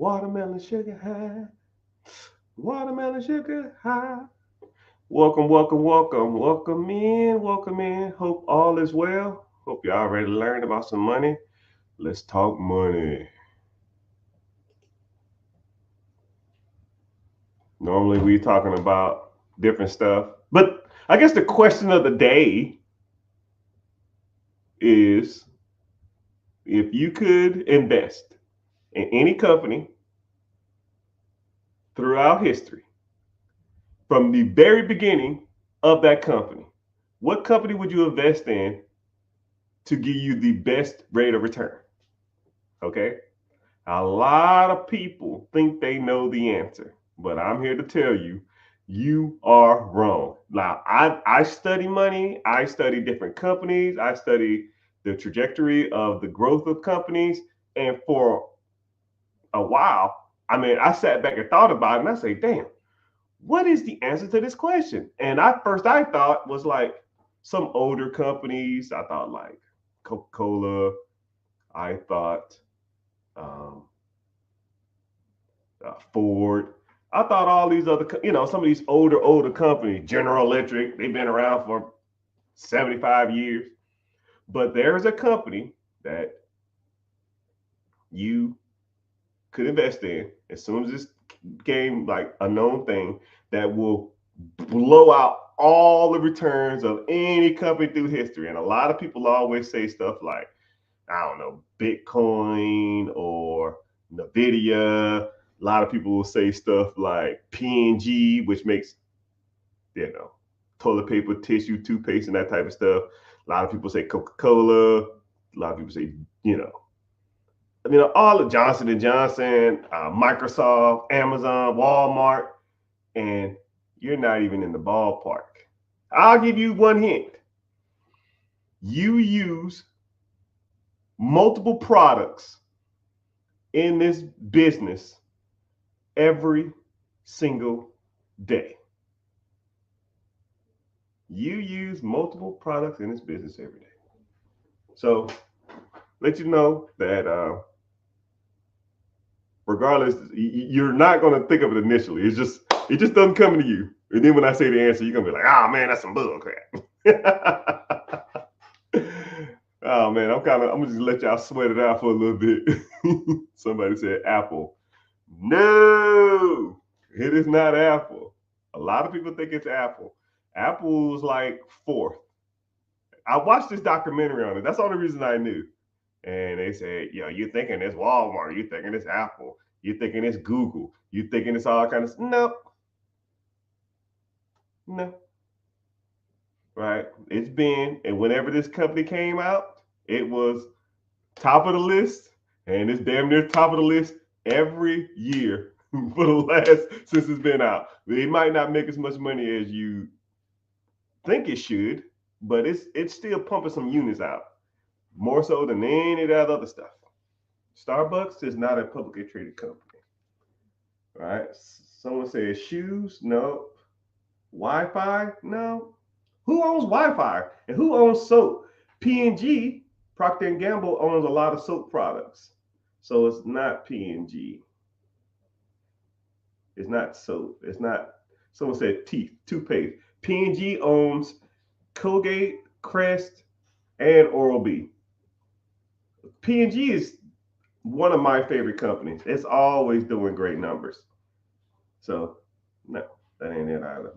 Watermelon sugar high. Watermelon sugar high. Welcome, welcome, welcome. Welcome in, welcome in. Hope all is well. Hope you already learned about some money. Let's talk money. Normally we talking about different stuff. But I guess the question of the day is if you could invest in any company throughout history, from the very beginning of that company, what company would you invest in to give you the best rate of return? Okay. A lot of people think they know the answer, but I'm here to tell you, you are wrong. Now, I study money, I study different companies, I study the trajectory of the growth of companies. And for a while, I sat back and thought about it and I say, damn, what is the answer to this question? And I thought was like some older companies. I thought like Coca-Cola. I thought um, Ford. I thought all these other, some of these older companies, General Electric, they've been around for 75 years. But there's a company that you could invest in as soon as this became like a known thing that will blow out all the returns of any company through history. And a lot of people always say stuff like, I don't know, Bitcoin or Nvidia. A lot of people will say stuff like P&G, which makes, toilet paper, tissue, toothpaste, and that type of stuff. A lot of people say Coca-Cola. A lot of people say, you know, all of Johnson and Johnson, Microsoft, Amazon, Walmart, and you're not even in the ballpark. I'll give you one hint. You use multiple products in this business every single day. You use multiple products in this business every day. So, let you know that regardless, you're not going to think of it initially. It just doesn't come to you. And then when I say the answer, you're gonna be like, "Oh man, that's some bull crap." Oh man, I'm gonna just let y'all sweat it out for a little bit. Somebody said Apple. No, it is not Apple. A lot of people think it's Apple. Apple's like fourth. I watched this documentary on it. That's the only reason I knew. And they said, you're thinking it's Walmart, you're thinking it's Apple, you're thinking it's Google, you're thinking it's all kinds of no, no. Right? It's been, and whenever this company came out, it was top of the list, and it's damn near top of the list every year for the last since it's been out. It might not make as much money as you think it should, but it's still pumping some units out, more so than any of that other stuff. Starbucks is not a publicly traded company, right? Someone says shoes, no. Wi-Fi, no. Who owns Wi-Fi and who owns soap? P&G, Procter and Gamble owns a lot of soap products, so it's not P&G. It's not soap. It's not. Someone said teeth, toothpaste. P&G owns Colgate, Crest, and Oral-B. P&G is one of my favorite companies. It's always doing great numbers. So, no, that ain't it either.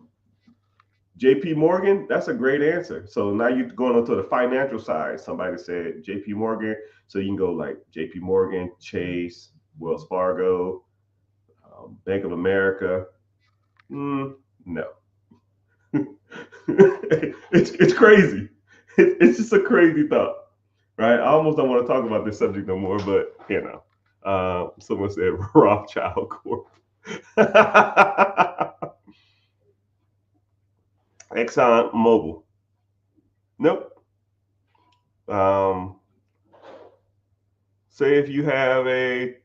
JP Morgan, that's a great answer. So now you're going on to the financial side. Somebody said JP Morgan. So you can go like JP Morgan, Chase, Wells Fargo, Bank of America. No. It's crazy. It's just a crazy thought, right? I almost don't want to talk about this subject no more, but someone said Rothschild Corp. Exxon Mobil. Nope. Um, say if you have a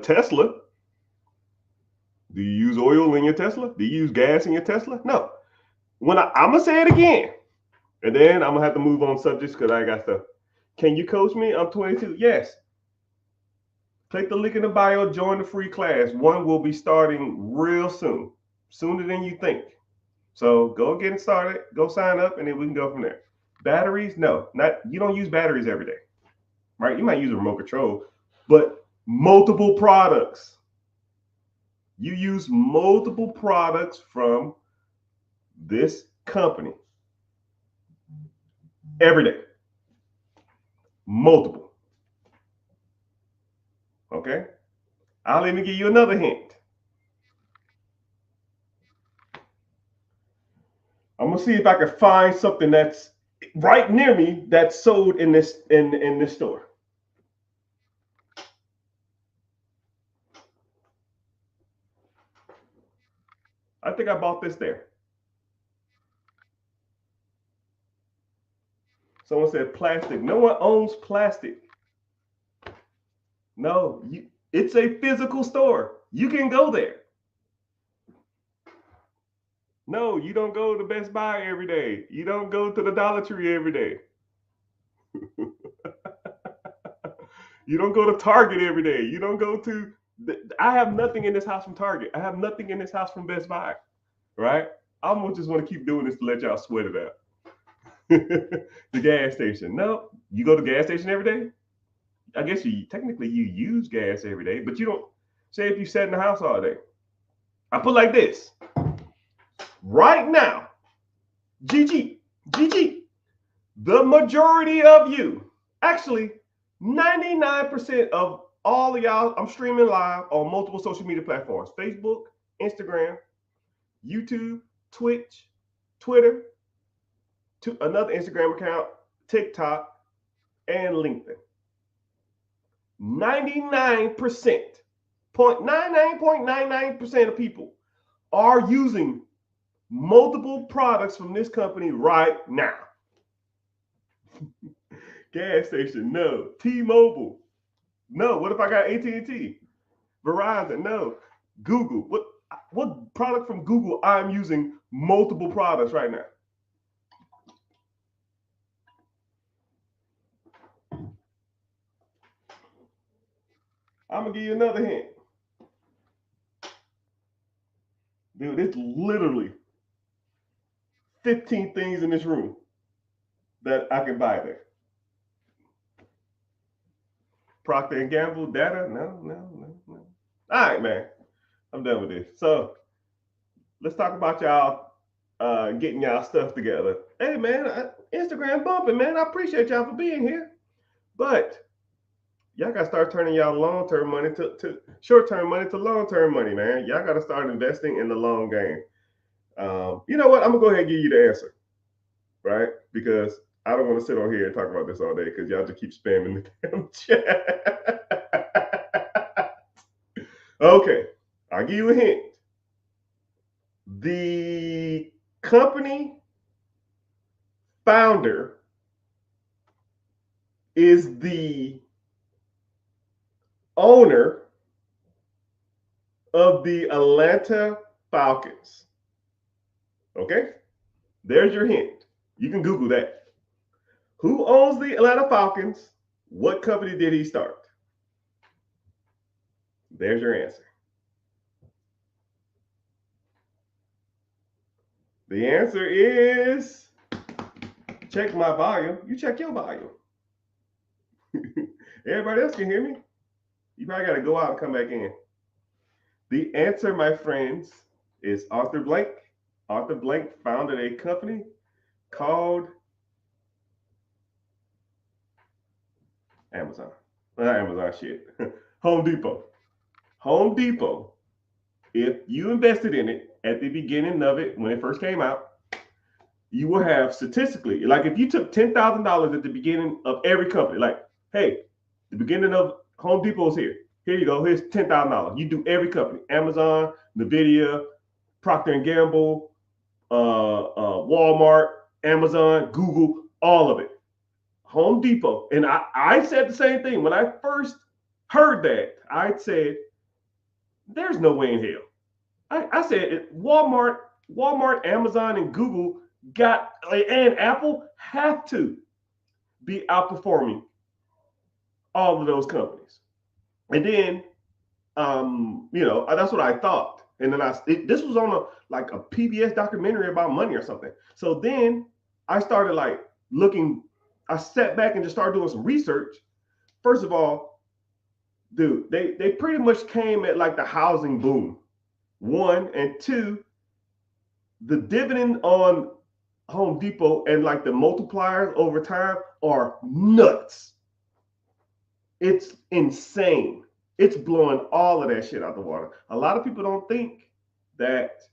Tesla. Do you use oil in your Tesla? Do you use gas in your Tesla? No. I'm gonna say it again, and then I'm gonna have to move on subjects because I got stuff. Can you coach me? I'm 22. Yes. Click the link in the bio, join the free class. One will be starting real soon, sooner than you think. So go get it started, go sign up, and then we can go from there. Batteries, no, not you don't use batteries every day, right? You might use a remote control, but multiple products. You use multiple products from this company every day. Multiple. Okay? I'll even give you another hint. I'm gonna see if I can find something that's right near me that's sold in this in this store. I think I bought this there. Someone said plastic. No one owns plastic. No, it's a physical store. You can go there. No, you don't go to Best Buy every day. You don't go to the Dollar Tree every day. You don't go to Target every day. You don't go to. I have nothing in this house from Target. I have nothing in this house from Best Buy. Right? I just want to keep doing this to let y'all sweat it out. The gas station. No, you go to gas station every day. I guess you technically you use gas every day, but you don't. Say if you sat in the house all day. I put like this. Right now, GG, the majority of you, actually 99% of all of y'all, I'm streaming live on multiple social media platforms: Facebook, Instagram, YouTube, Twitch, Twitter, to another Instagram account, TikTok, and LinkedIn. 99%, 0.99% of people are using multiple products from this company right now. Gas station, no. T-Mobile, no. What if I got AT&T? Verizon, no. Google, what product from Google I'm using multiple products right now? I'm gonna give you another hint. Dude, it's literally 15 things in this room that I can buy there. Procter & Gamble data? No. All right, man. I'm done with this. So let's talk about y'all getting y'all stuff together. Hey, man, Instagram bumping, man. I appreciate y'all for being here. But y'all got to start turning y'all long-term money to short-term money to long-term money, man. Y'all got to start investing in the long game. You know what? I'm going to go ahead and give you the answer, right? Because I don't want to sit on here and talk about this all day because y'all just keep spamming the damn chat. Okay, I'll give you a hint. The company founder is the owner of the Atlanta Falcons. Okay, there's your hint. You can Google that. Who owns the Atlanta Falcons? What company did he start? There's your answer. The answer is, check my volume. You check your volume. Everybody else can hear me. You probably got to go out and come back in. The answer, my friends, is Arthur Blank. Arthur Blank founded a company called Amazon. Not Amazon, shit. Home Depot. Home Depot, if you invested in it at the beginning of it, when it first came out, you will have statistically, like if you took $10,000 at the beginning of every company, like, hey, the beginning of Home Depot's here. Here you go. Here's $10,000. You do every company: Amazon, NVIDIA, Procter & Gamble, Walmart, Amazon, Google, all of it. Home Depot. And I said the same thing. When I first heard that, I said, there's no way in hell. I said Walmart, Amazon, and Google and Apple have to be outperforming all of those companies, And then, that's what I thought. And then this was on a PBS documentary about money or something. So then I started looking. I sat back and just started doing some research. First of all, dude, they pretty much came at the housing boom. One and two, the dividend on Home Depot and the multipliers over time are nuts. It's insane. It's blowing all of that shit out the water. A lot of people don't think that,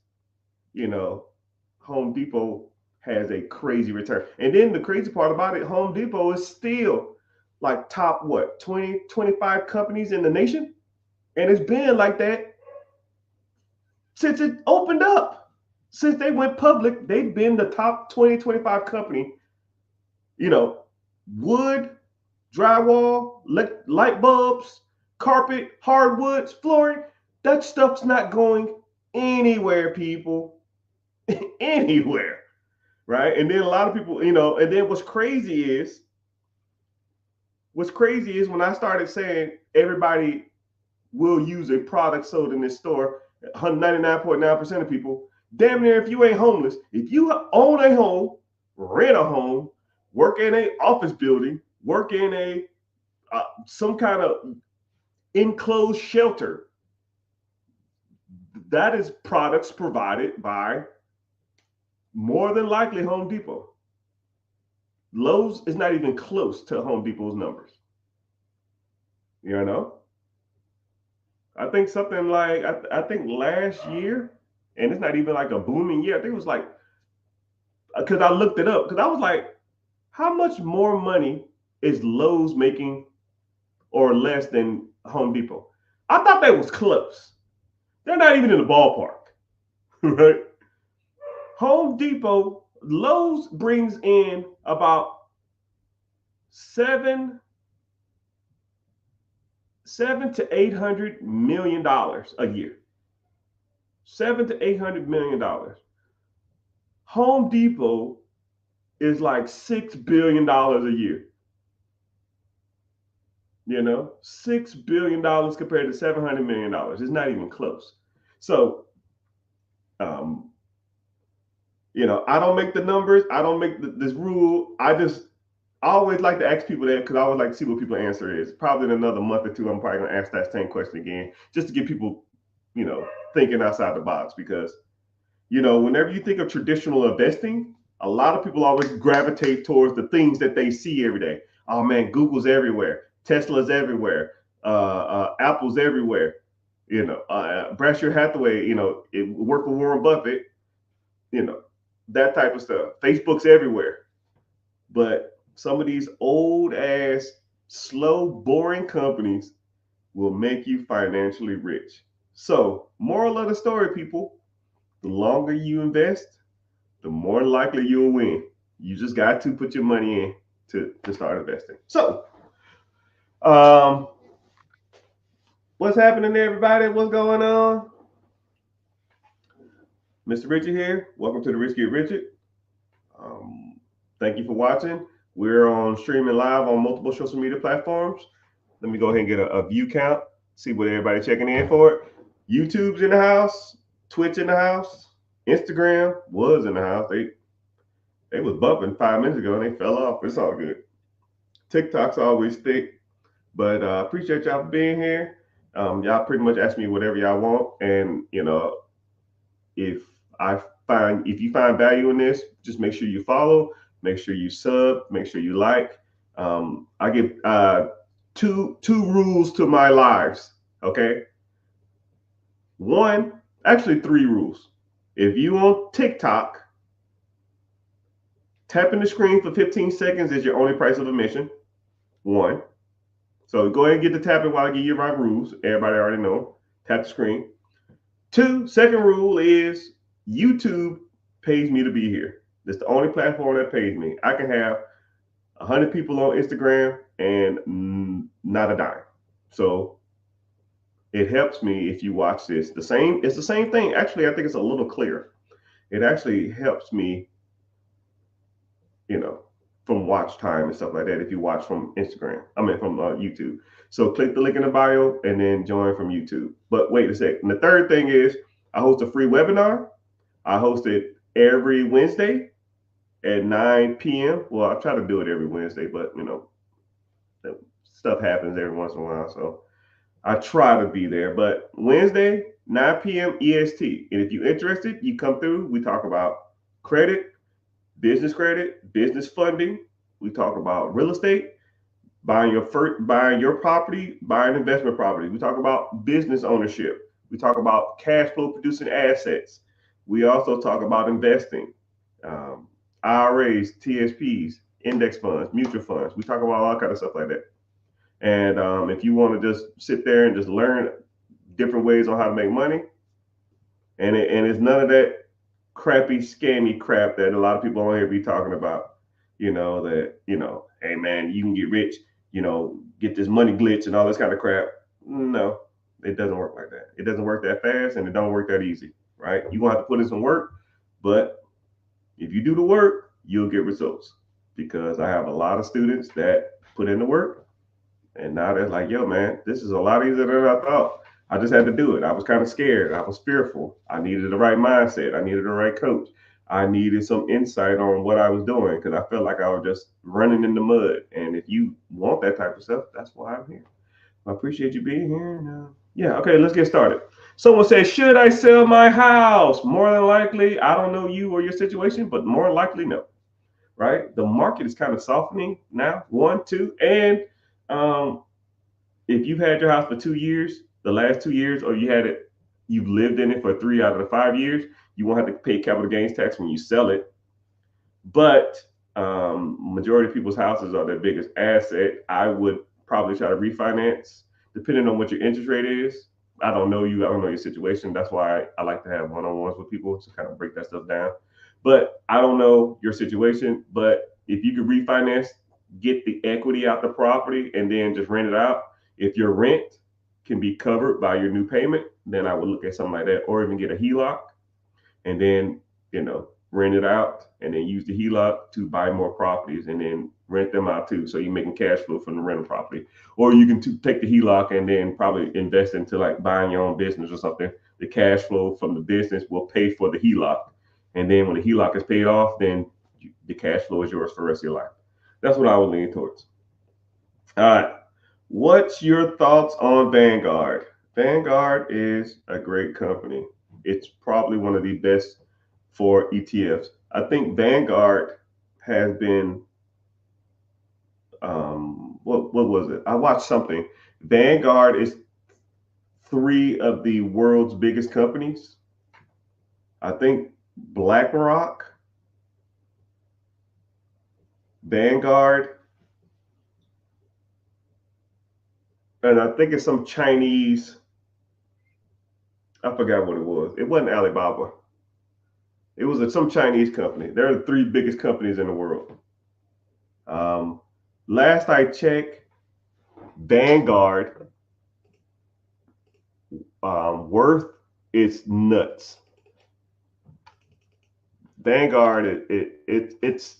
Home Depot has a crazy return. And then the crazy part about it, Home Depot is still top 20, 25 companies in the nation. And it's been like that since it opened up. Since they went public, they've been the top 20, 25 company. Wood, drywall, light bulbs, carpet, hardwoods, flooring. That stuff's not going anywhere, people. Anywhere. Right? And then a lot of people, and then what's crazy is when I started saying everybody will use a product sold in this store, 99.9% of people, damn near, if you ain't homeless, if you own a home, rent a home, work in an office building, work in a some kind of enclosed shelter, that is products provided by more than likely Home Depot. Lowe's is not even close to Home Depot's numbers. I think something I think last year, and it's not even a booming year. I think it was because I looked it up, because I was like, how much more money is Lowe's making or less than Home Depot? I thought that was close. They're not even in the ballpark, right? Home Depot, Lowe's brings in about $700 to $800 million a year. $700 to $800 million. Home Depot is $6 billion a year. $6 billion compared to $700 million. It's not even close. So, I don't make the numbers. I don't make this rule. I always like to ask people that, because I always like to see what people's answer is. Probably in another month or two, I'm probably going to ask that same question again, just to get people, thinking outside the box. Because, whenever you think of traditional investing, a lot of people always gravitate towards the things that they see every day. Oh man, Google's everywhere. Tesla's everywhere. Apple's everywhere. Berkshire Hathaway, it worked with Warren Buffett, that type of stuff. Facebook's everywhere. But some of these old ass, slow, boring companies will make you financially rich. So, moral of the story, people, the longer you invest, the more likely you'll win. You just got to put your money in to start investing. So, what's happening there, everybody? What's going on? Mr. Richard here. Welcome to the Rich Get Richard. Thank you for watching. We're on streaming live on multiple social media platforms. Let me go ahead and get a view count, see what everybody checking in for. YouTube's in the house, Twitch in the house, Instagram was in the house. They was bumping 5 minutes ago and they fell off. It's all good. TikTok's always thick, but appreciate y'all for being here. Y'all pretty much ask me whatever y'all want, and if you find value in this, just make sure you follow, make sure you sub, make sure you like. I give two rules to my lives. Okay. One, actually 3 rules. If you on TikTok, tapping the screen for 15 seconds is your only price of admission. 1. So go ahead and get the tapping while I give you my rules. Everybody already know. Tap the screen. 2, second rule is YouTube pays me to be here. It's the only platform that pays me. I can have 100 people on Instagram and not a dime. So it helps me if you watch this. It's the same thing. Actually, I think it's a little clearer. It actually helps me, from watch time and stuff like that if you watch from Instagram. I mean from YouTube. So click the link in the bio and then join from YouTube. But wait a second. And the third thing is I host a free webinar. I host it every Wednesday at 9 p.m. Well, I try to do it every Wednesday, but stuff happens every once in a while. So I try to be there. But Wednesday, 9 p.m. EST. And if you're interested, you come through. We talk about credit, business funding. We talk about real estate, buying your property, buying investment property. We talk about business ownership. We talk about cash flow producing assets. We also talk about investing, IRAs, TSPs, index funds, mutual funds. We talk about all kind of stuff like that. And if you want to just sit there and just learn different ways on how to make money, and it's none of that crappy, scammy crap that a lot of people on here be talking about, hey man, you can get rich, get this money glitch and all this kind of crap. No, it doesn't work like that. It doesn't work that fast and it don't work that easy, right? You're gonna have to put in some work, but if you do the work, you'll get results, because I have a lot of students that put in the work and now they're like, yo man, this is a lot easier than I thought. I just had to do it. I was kind of scared. I was fearful. I needed the right mindset. I needed the right coach. I needed some insight on what I was doing because I felt like I was just running in the mud. And if you want that type of stuff, that's why I'm here. I appreciate you being here. Yeah, okay, let's get started. Someone says, should I sell my house? More than likely, I don't know you or your situation, but more than likely, no. Right? The market is kind of softening now. 1, 2, and if you've had your house for 2 years, the last 2 years, or you've lived in it for 3 out of the 5 years, you won't have to pay capital gains tax when you sell it. But majority of people's houses are their biggest asset. I would probably try to refinance, depending on what your interest rate is. I don't know you. I don't know your situation. That's why I like to have one-on-ones with people to kind of break that stuff down. But I don't know your situation. But if you could refinance, get the equity out the property, and then just rent it out. If your rent can be covered by your new payment, then I would look at something like that, or even get a HELOC and then, rent it out and then use the HELOC to buy more properties and then rent them out too. So you're making cash flow from the rental property, or you can take the HELOC and then probably invest into like buying your own business or something. The cash flow from the business will pay for the HELOC. And then when the HELOC is paid off, then the cash flow is yours for the rest of your life. That's what I would lean towards. All right. What's your thoughts on Vanguard? Vanguard is a great company. It's probably one of the best for ETFs. I think Vanguard has been, what was it? I watched something. Vanguard is 3 of the world's biggest companies. I think BlackRock, Vanguard, and I think it's some Chinese, I forgot what it was. It wasn't Alibaba. It was some Chinese company. They're the 3 biggest companies in the world. Last I checked, Vanguard worth is nuts. Vanguard, it's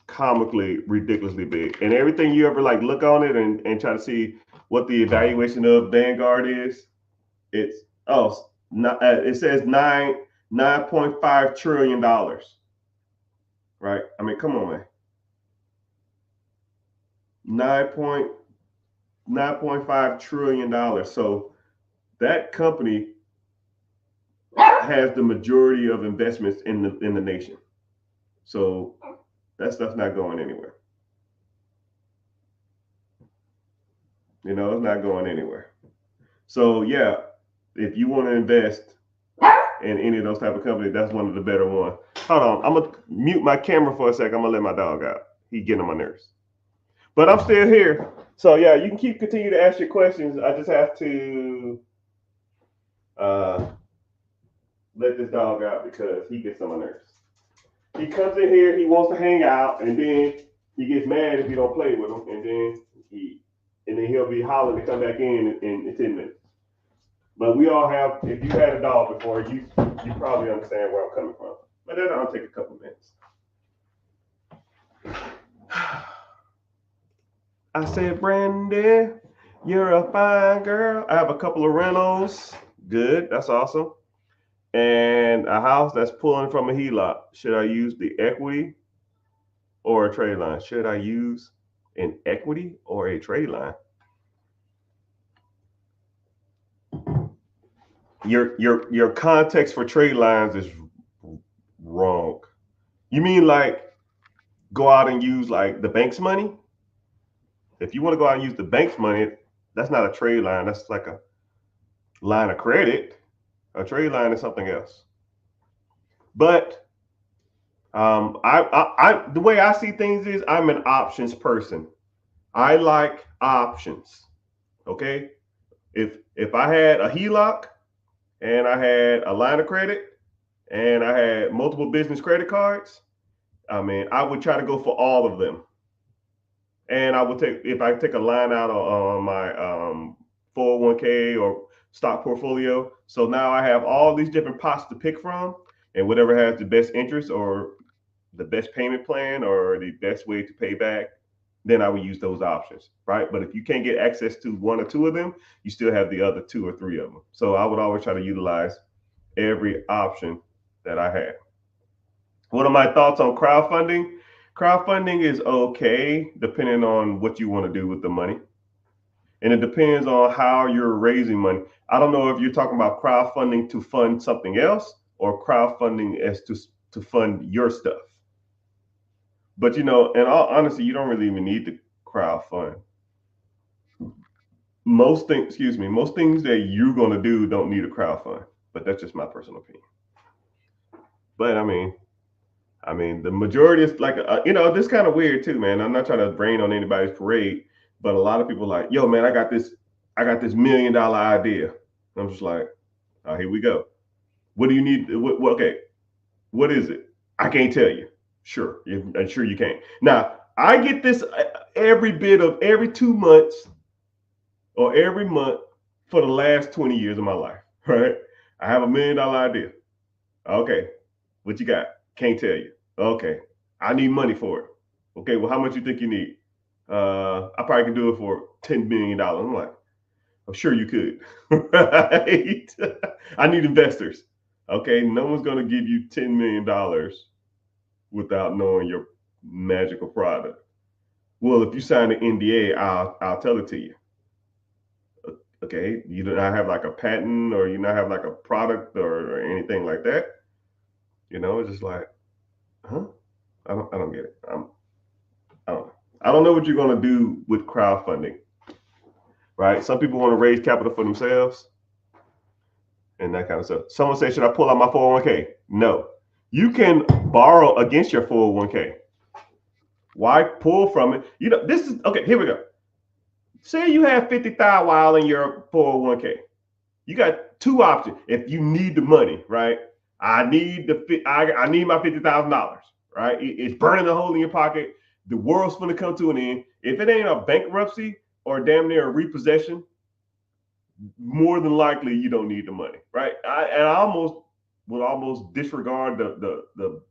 comically, ridiculously big. And everything you ever like look on it and try to see what the evaluation of Vanguard is, it says $9.5 trillion. Right? I mean, come on, man. $9.5 trillion. So that company has the majority of investments in the nation. So that stuff's not going anywhere. It's not going anywhere. So yeah, if you want to invest in any of those type of companies, that's one of the better ones. Hold on, I'm gonna mute my camera for a sec. I'm gonna let my dog out. He's getting on my nerves. But I'm still here. So yeah, you can continue to ask your questions. I just have to let this dog out because he gets on my nerves. He comes in here, he wants to hang out, and then he gets mad if you don't play with him, and then he'll be hollering to come back in 10 minutes. But we all have. If you had a dog before, you probably understand where I'm coming from. But that'll take a couple minutes. I said, Brandy, you're a fine girl. I have a couple of rentals. Good, that's awesome. And a house that's pulling from a HELOC. Should I use the equity or a trade line? Should I use an equity or a trade line? Your context for trade lines is wrong. You mean like go out and use like the bank's money? If you want to go out and use the bank's money, that's not a trade line. That's like a line of credit. A trade line is something else. But the way I see things is I'm an options person. I like options. Okay, if I had a HELOC and I had a line of credit and I had multiple business credit cards, I mean, I would try to go for all of them. And I would take, if I take a line out on my 401k or stock portfolio. So now I have all these different pots to pick from, and whatever has the best interest or the best payment plan or the best way to pay back, then I would use those options, right? But if you can't get access to one or two of them, you still have the other two or three of them. So I would always try to utilize every option that I had. What are my thoughts on crowdfunding? Crowdfunding is okay depending on what you want to do with the money. And it depends on how you're raising money. I don't know if you're talking about crowdfunding to fund something else or crowdfunding as to fund your stuff. But in all honesty, you don't really even need to crowdfund. Most things that you're gonna do don't need a crowdfund. But that's just my personal opinion. But I mean, the majority is like, this kind of weird too, man. I'm not trying to rain on anybody's parade, but a lot of people are like, yo, man, I got this $1 million idea. I'm just like, oh, here we go. What do you need? Okay, what is it? I can't tell you. Sure, I'm sure you can't. Now, I get this every 2 months or every month for the last 20 years of my life, right? I have $1 million idea. Okay, what you got? Can't tell you. Okay, I need money for it. Okay, well, how much you think you need? I probably can do it for $10 million. I'm like, I'm sure you could, right? I need investors. Okay, no one's gonna give you $10 million without knowing your magical product. Well, if you sign an NDA, I'll tell it to you. Okay, you do not have like a patent or you not have like a product or anything like that. It's just like, huh? I don't get it. I don't know. I don't know what you're gonna do with crowdfunding, right? Some people want to raise capital for themselves and that kind of stuff. Someone said, should I pull out my 401k? No. You can borrow against your 401k. Why pull from it? This is okay. Here we go. Say you have 50,000 while in your 401k. You got two options. If you need the money, right? I need my $50,000, right? It's burning a hole in your pocket. The world's going to come to an end. If it ain't a bankruptcy or damn near a repossession, more than likely you don't need the money, right? I would almost disregard the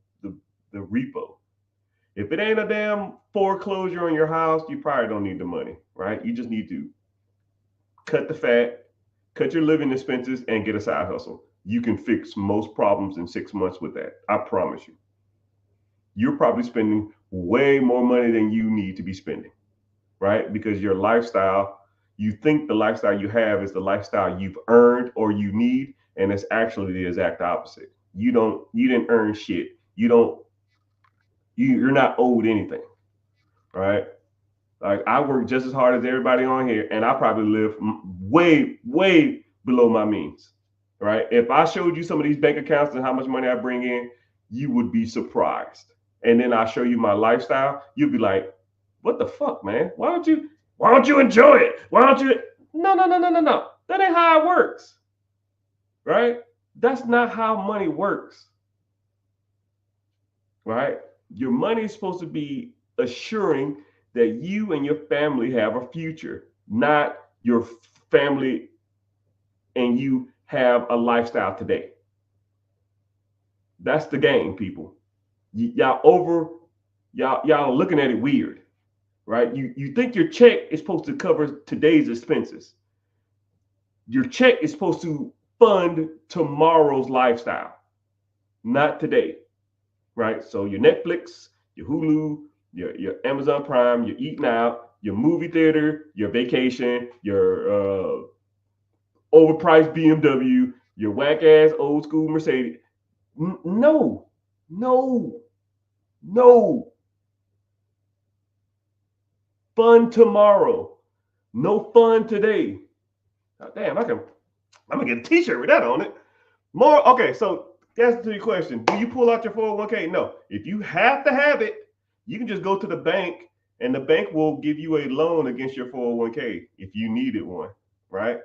repo. If it ain't a damn foreclosure on your house, you probably don't need the money, right? You just need to cut the fat, cut your living expenses, and get a side hustle. You can fix most problems in 6 months with that. I promise you. You're probably spending way more money than you need to be spending, right? Because your lifestyle, you think the lifestyle you have is the lifestyle you've earned or you need, and it's actually the exact opposite. You didn't earn shit. You're not owed anything, right? Like I work just as hard as everybody on here, and I probably live way, way below my means, right? If I showed you some of these bank accounts and how much money I bring in, you would be surprised. And then I show you my lifestyle, you'd be like, "What the fuck, man? Why don't you enjoy it? Why don't you?" No, no, no, no, no, no. That ain't how it works, right? That's not how money works, right? Your money is supposed to be assuring that you and your family have a future, not your family and you have a lifestyle today. That's the game, people. Y'all looking at it weird, right? You think your check is supposed to cover today's expenses. Your check is supposed to fund tomorrow's lifestyle, not today, right? So your Netflix, your Hulu, your Amazon Prime, your eating out, your movie theater, your vacation, your overpriced BMW, your whack ass old school Mercedes. No, no, no. Fun tomorrow. No fun today. Oh, damn, I'm gonna get a t-shirt with that on it. More okay, so answer to your question. Do you pull out your 401k? No. If you have to have it, you can just go to the bank and the bank will give you a loan against your 401k if you needed one, right?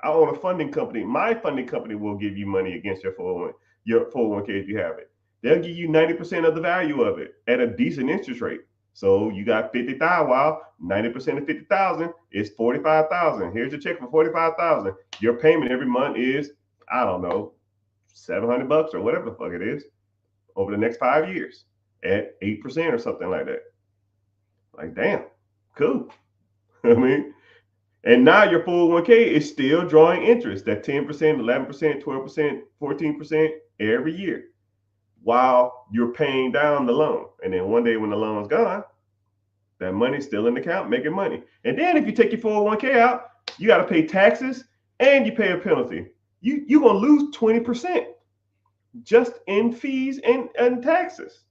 I own a funding company. My funding company will give you money against your 401k if you have it. They'll give you 90% of the value of it at a decent interest rate. So you got 50,000. Wow, 90% of 50,000 is 45,000. Here's your check for 45,000. Your payment every month is, I don't know, $700 or whatever the fuck it is over the next 5 years at 8% or something like that. Like, damn, cool. I mean, and now your 401k is still drawing interest, that 10%, 11%, 12%, 14% every year while you're paying down the loan. And then one day when the loan's gone, that money's still in the account making money. And then if you take your 401k out, you got to pay taxes and you pay a penalty. You're going to lose 20% just in fees and taxes.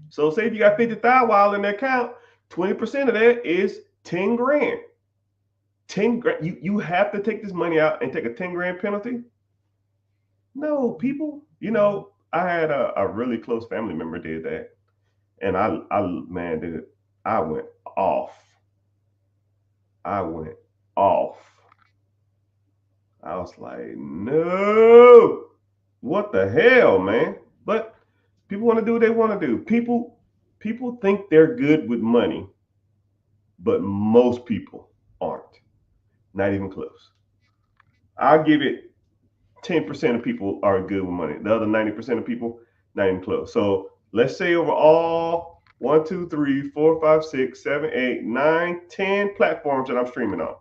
So say if you got 50,000 while in the account, 20% of that is 10 grand. 10 grand. You have to take this money out and take a 10 grand penalty? No, people. You know, I had a really close family member did that. And I went off. I went off. I was like, no, what the hell, man? But people want to do what they want to do. People think they're good with money, but most people aren't. Not even close. I'll give it 10% of people are good with money. The other 90% of people, not even close. So let's say overall 1, 2, 3, 4, 5, 6, 7, 8, 9, 10 platforms that I'm streaming on.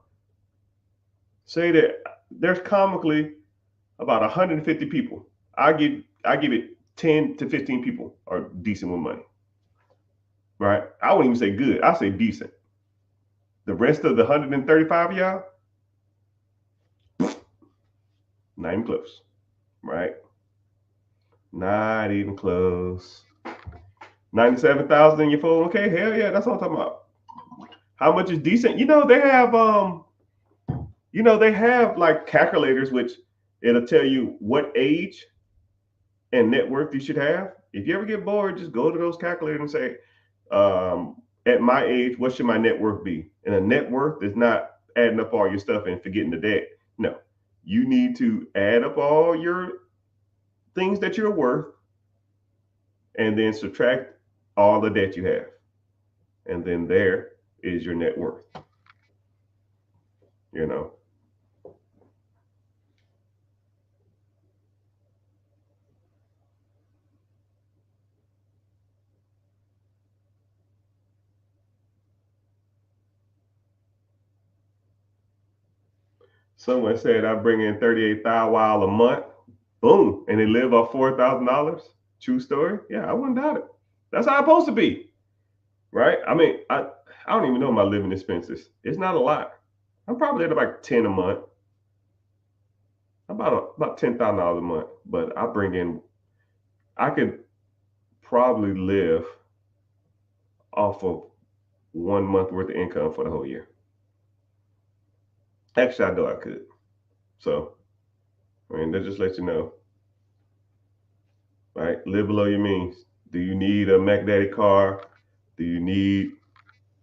Say that there's comically about 150 people. I give it 10 to 15 people are decent with money. Right? I wouldn't even say good. I say decent. The rest of the 135 of y'all, not even close. Right? Not even close. 97,000 in your 401k? Hell yeah, that's what I'm talking about. How much is decent? They have like calculators which it'll tell you what age and net worth you should have. If you ever get bored, just go to those calculators and say, at my age, what should my net worth be? And a net worth is not adding up all your stuff and forgetting the debt. No, you need to add up all your things that you're worth and then subtract all the debt you have. And then there is your net worth. You know. Someone said I bring in 38,000 a month. Boom. And they live off $4,000. True story. Yeah, I wouldn't doubt it. That's how it's supposed to be. Right? I mean, I don't even know my living expenses. It's not a lot. I'm probably at about 10 a month. About $10,000 a month. But I could probably live off of 1 month worth of income for the whole year. Actually, I know I could. So, I mean, that just lets you know, right? Live below your means. Do you need a Mac Daddy car? Do you need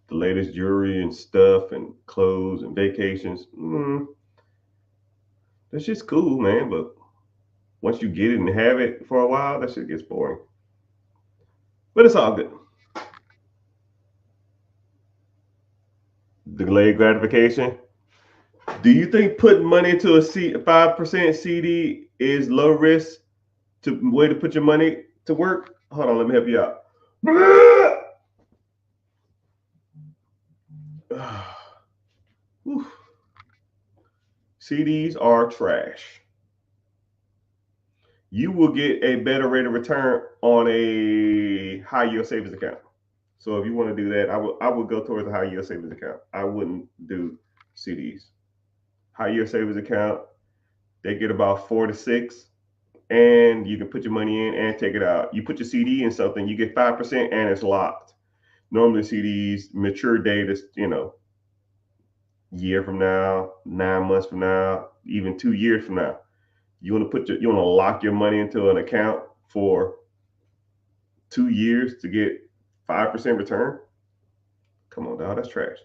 the latest jewelry and stuff and clothes and vacations? That's just cool, man. But once you get it and have it for a while, that shit gets boring. But it's all good. Delayed gratification. Do you think putting money into a 5% CD is low risk to way to put your money to work? Hold on, let me help you out. CDs are trash. You will get a better rate of return on a high yield savings account. So if you want to do that, I would go towards a high yield savings account. I wouldn't do CDs. High yield savings account, they get about 4 to 6, and you can put your money in and take it out. You put your CD in something, you get 5%, and it's locked. Normally CDs mature date is year from now, 9 months from now, even 2 years from now. You want to lock your money into an account for 2 years to get 5% return? Come on, dog, that's trash.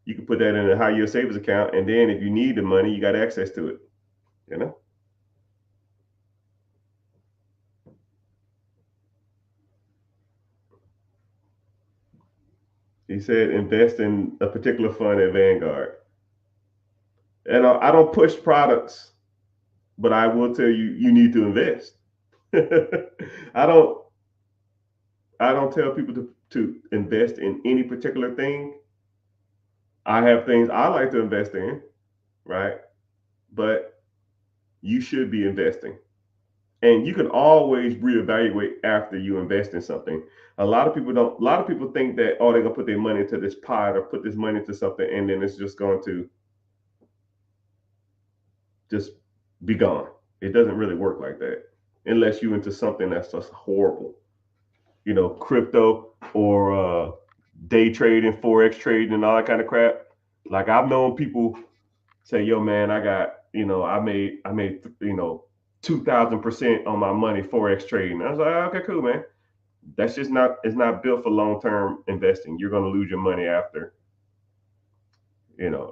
You can put that in a high yield savings account, and then if you need the money, you got access to it. You know. He said invest in a particular fund at Vanguard. And I don't push products, but I will tell you, you need to invest. I don't tell people to invest in any particular thing. I have things I like to invest in, right? But you should be investing. And you can always reevaluate after you invest in something. A lot of people think that, oh, they're gonna put their money into this pot or put this money into something, and then it's just going to just be gone. It doesn't really work like that unless you're into something that's just horrible, crypto or day trading, forex trading, and all that kind of crap. Like I've known people say, "Yo, man, I got, I made 2,000% on my money forex trading." I was like, "Okay, cool, man. That's just not. It's not built for long-term investing. You're gonna lose your money after."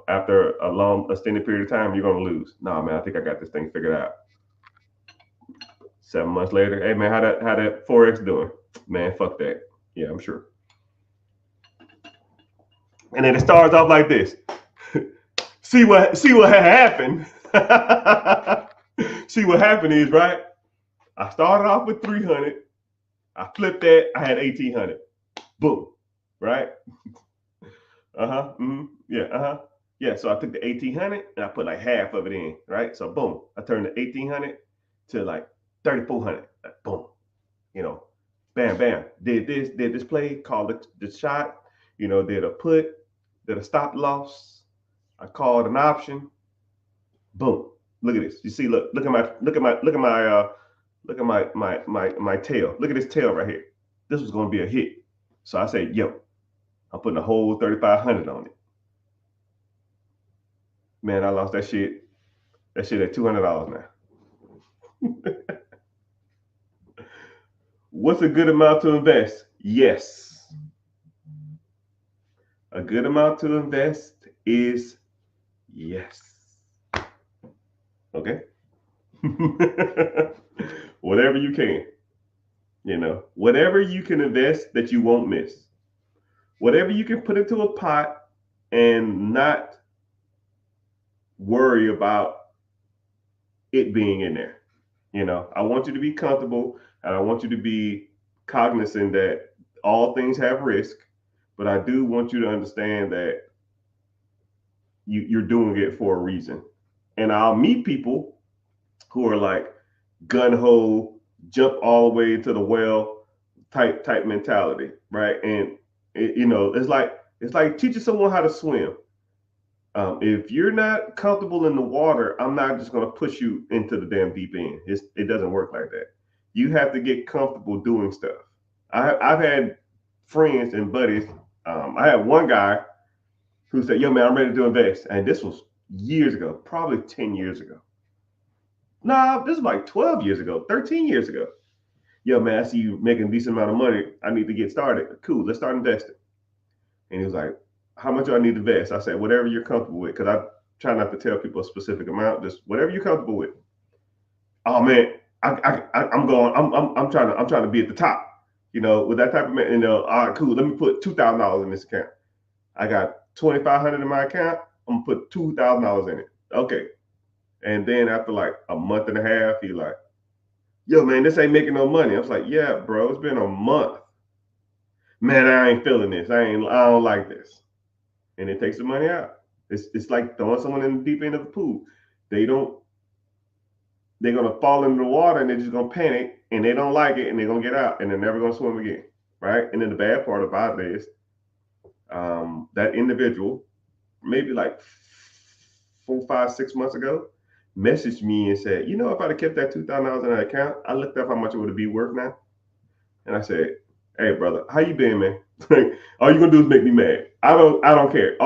After a long extended period of time, you're gonna lose. Nah, man, I think I got this thing figured out. 7 months later, hey man, how that forex doing? Man, fuck that. Yeah, I'm sure. And then it starts off like this. see what happened. See what happened is, right? I started off with 300. I flipped that. I had 1,800. Boom. Right? Yeah. Yeah. So I took the 1,800 and I put like half of it in. Right? So boom. I turned the 1,800 to like 3,400. Boom. Bam, bam. Did this play, called the shot. Did a put, did a stop loss. I called an option. Boom. Look at this. You see, look at my tail. Look at this tail right here. This was going to be a hit. So I said, yo, I'm putting a whole 3,500 on it. Man, I lost that shit. That shit at $200 now. What's a good amount to invest? Yes. A good amount to invest is yes. Okay. Whatever you can. Whatever you can invest that you won't miss. Whatever you can put into a pot and not worry about it being in there. I want you to be comfortable, and I want you to be cognizant that all things have risk, but I do want you to understand that you're doing it for a reason. And I'll meet people who are like gun ho, jump all the way into the well type mentality, right? And it's like teaching someone how to swim. If you're not comfortable in the water, I'm not just going to push you into the damn deep end. It doesn't work like that. You have to get comfortable doing stuff. I've had friends and buddies. I had one guy who said, "Yo, man, I'm ready to invest," and this was years ago, probably 10 years ago. Nah, this is like 12 years ago, 13 years ago. "Yo, man, I see you making a decent amount of money. I need to get started." Cool, let's start investing. And he was like, "How much do I need to invest?" I said, "Whatever you're comfortable with," because I try not to tell people a specific amount, just whatever you're comfortable with. Oh man, I'm going. I'm trying to be at the top. With that type of man. All right, cool. Let me put $2,000 in this account. I got 2,500 in my account. I'm gonna put $2,000 in it. Okay. And then after like a month and a half, he like, yo, man, this ain't making no money. I was like, yeah, bro, it's been a month. Man, I ain't feeling this. I don't like this. And it takes the money out. It's like throwing someone in the deep end of the pool. They don't they're gonna fall into the water and they're just gonna panic and they don't like it and they're gonna get out and they're never gonna swim again. Right. And then the bad part about it is that individual, maybe like 4, 5, 6 months ago, messaged me and said, you know, if I'd have kept that $2,000 in that account, I looked up how much it would be worth now. And I said, hey brother, how you been, man? All you gonna do is make me mad. I don't care.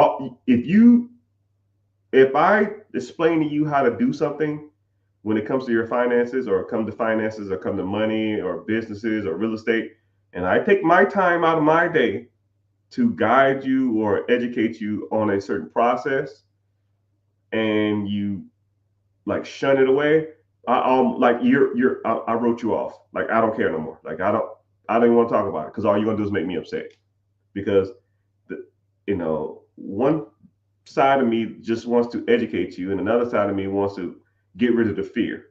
If I explain to you how to do something when it comes to your finances or come to finances or come to money or businesses or real estate, and I take my time out of my day to guide you or educate you on a certain process and you like shun it away, like I wrote you off. Like I don't care no more. Like I don't even want to talk about it because all you're gonna do is make me upset. Because the, one side of me just wants to educate you, and another side of me wants to get rid of the fear.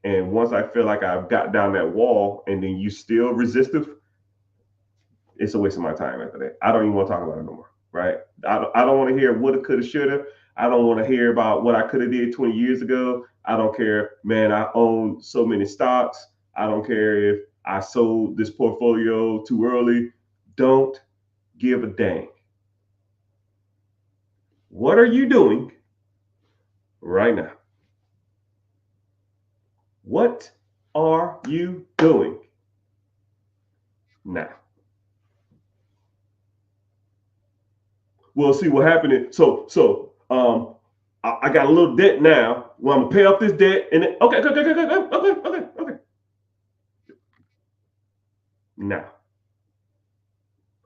And once I feel like I've got down that wall, and then you still resistive, it's a waste of my time after that. I don't even want to talk about it no more. Right? I don't want to hear woulda, coulda, shoulda. I don't want to hear about what I could have did 20 years ago. I don't care, man. I own so many stocks. I don't care if I sold this portfolio too early. Don't give a dang. What are you doing right now? What are you doing now? Well, see what happened. I got a little debt now. Well, I'm gonna pay off this debt, and then, okay. Now,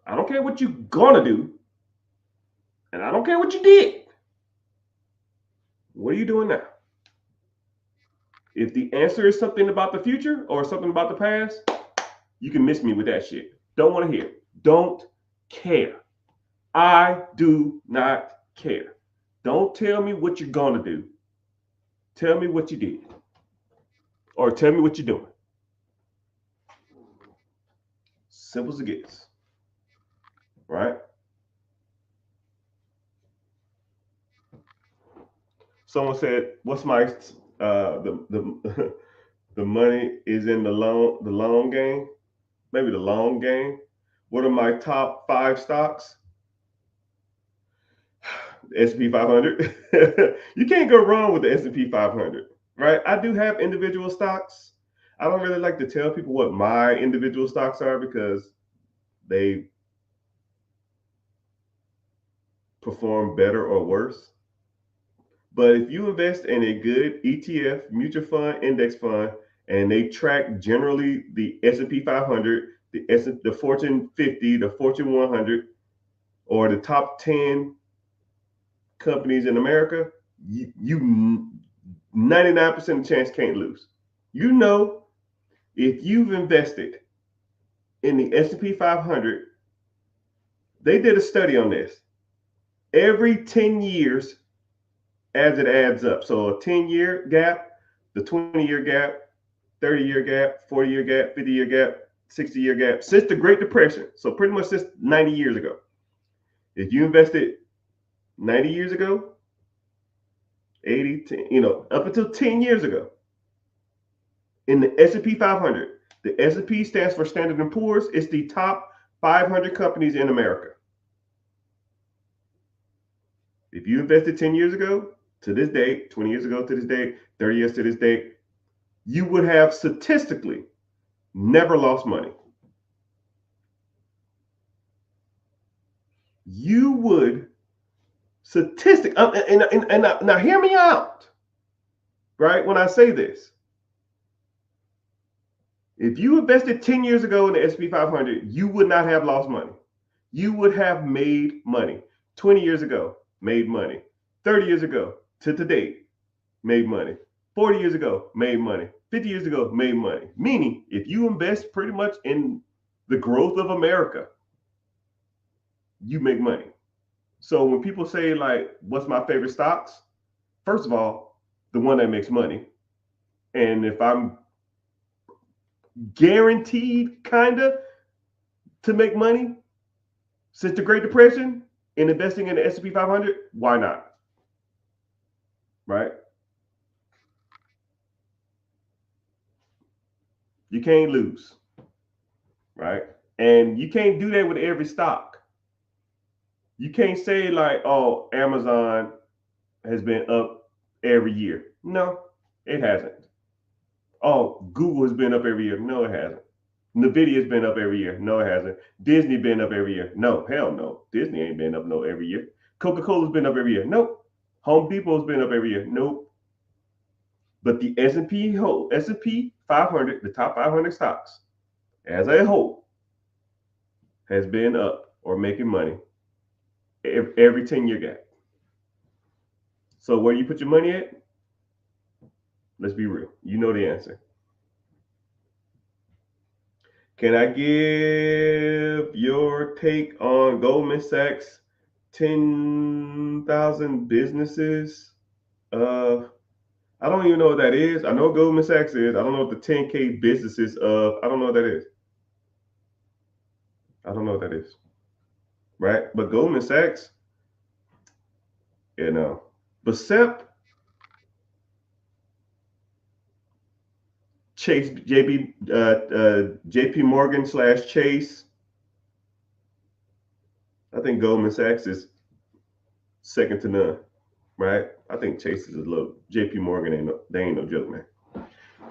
I don't care what you're gonna do, and I don't care what you did. What are you doing now? If the answer is something about the future or something about the past, you can miss me with that shit. Don't want to hear. Don't care. I do not care. Don't tell me what you're gonna do. Tell me what you did, or tell me what you're doing. Simple as it gets, right? Someone said, "What's my the the money is in the long game, maybe the long game. What are my top 5 stocks? S&P 500. You can't go wrong with the S&P 500, right? I do have individual stocks. I don't really like to tell people what my individual stocks are because they perform better or worse. But if you invest in a good ETF, mutual fund, index fund, and they track generally the S&P 500, the Fortune 50, the Fortune 100, or the top 10 companies in America, you 99% chance can't lose. You know, if you've invested in the S&P 500, they did a study on this. Every 10 years as it adds up. So a 10-year gap, the 20-year gap, 30-year gap, 40-year gap, 50-year gap, 60-year gap, since the Great Depression. So pretty much since 90 years ago. If you invested 90 years ago, 80, 10, up until 10 years ago, in the S&P 500, the S&P stands for Standard & Poor's. It's the top 500 companies in America. If you invested 10 years ago to this date, 20 years ago to this date, 30 years to this date, you would have statistically never lost money. You would and now hear me out, right? When I say this, if you invested 10 years ago in the S&P 500, you would not have lost money. You would have made money. 20 years ago, made money. 30 years ago to today, made money. 40 years ago, made money. 50 years ago, made money. Meaning, if you invest pretty much in the growth of America, you make money. So when people say like, what's my favorite stocks? First of all, the one that makes money. And if I'm guaranteed kinda to make money since the Great Depression in investing in the S&P 500, why not? Right? You can't lose, right? And you can't do that with every stock. You can't say like, oh, Amazon has been up every year. No, it hasn't. Oh, Google has been up every year. No, it hasn't. Nvidia has been up every year. No, it hasn't. Disney been up every year. No, hell no. Disney ain't been up no every year. Coca-Cola's been up every year. Nope. Home Depot's been up every year. Nope. But the S&P 500, the top 500 stocks, as a whole, has been up or making money every 10-year gap. So where you put your money at? Let's be real. You know the answer. Can I give your take on Goldman Sachs 10,000 businesses? I don't even know what that is. I know what Goldman Sachs is. I don't know what the 10K businesses of. I don't know what that is. I don't know what that is. Right? But Goldman Sachs, you know, Bicep, Chase, JP Morgan / Chase. I think Goldman Sachs is second to none, right? I think Chase is a little. JP Morgan ain't no joke, man.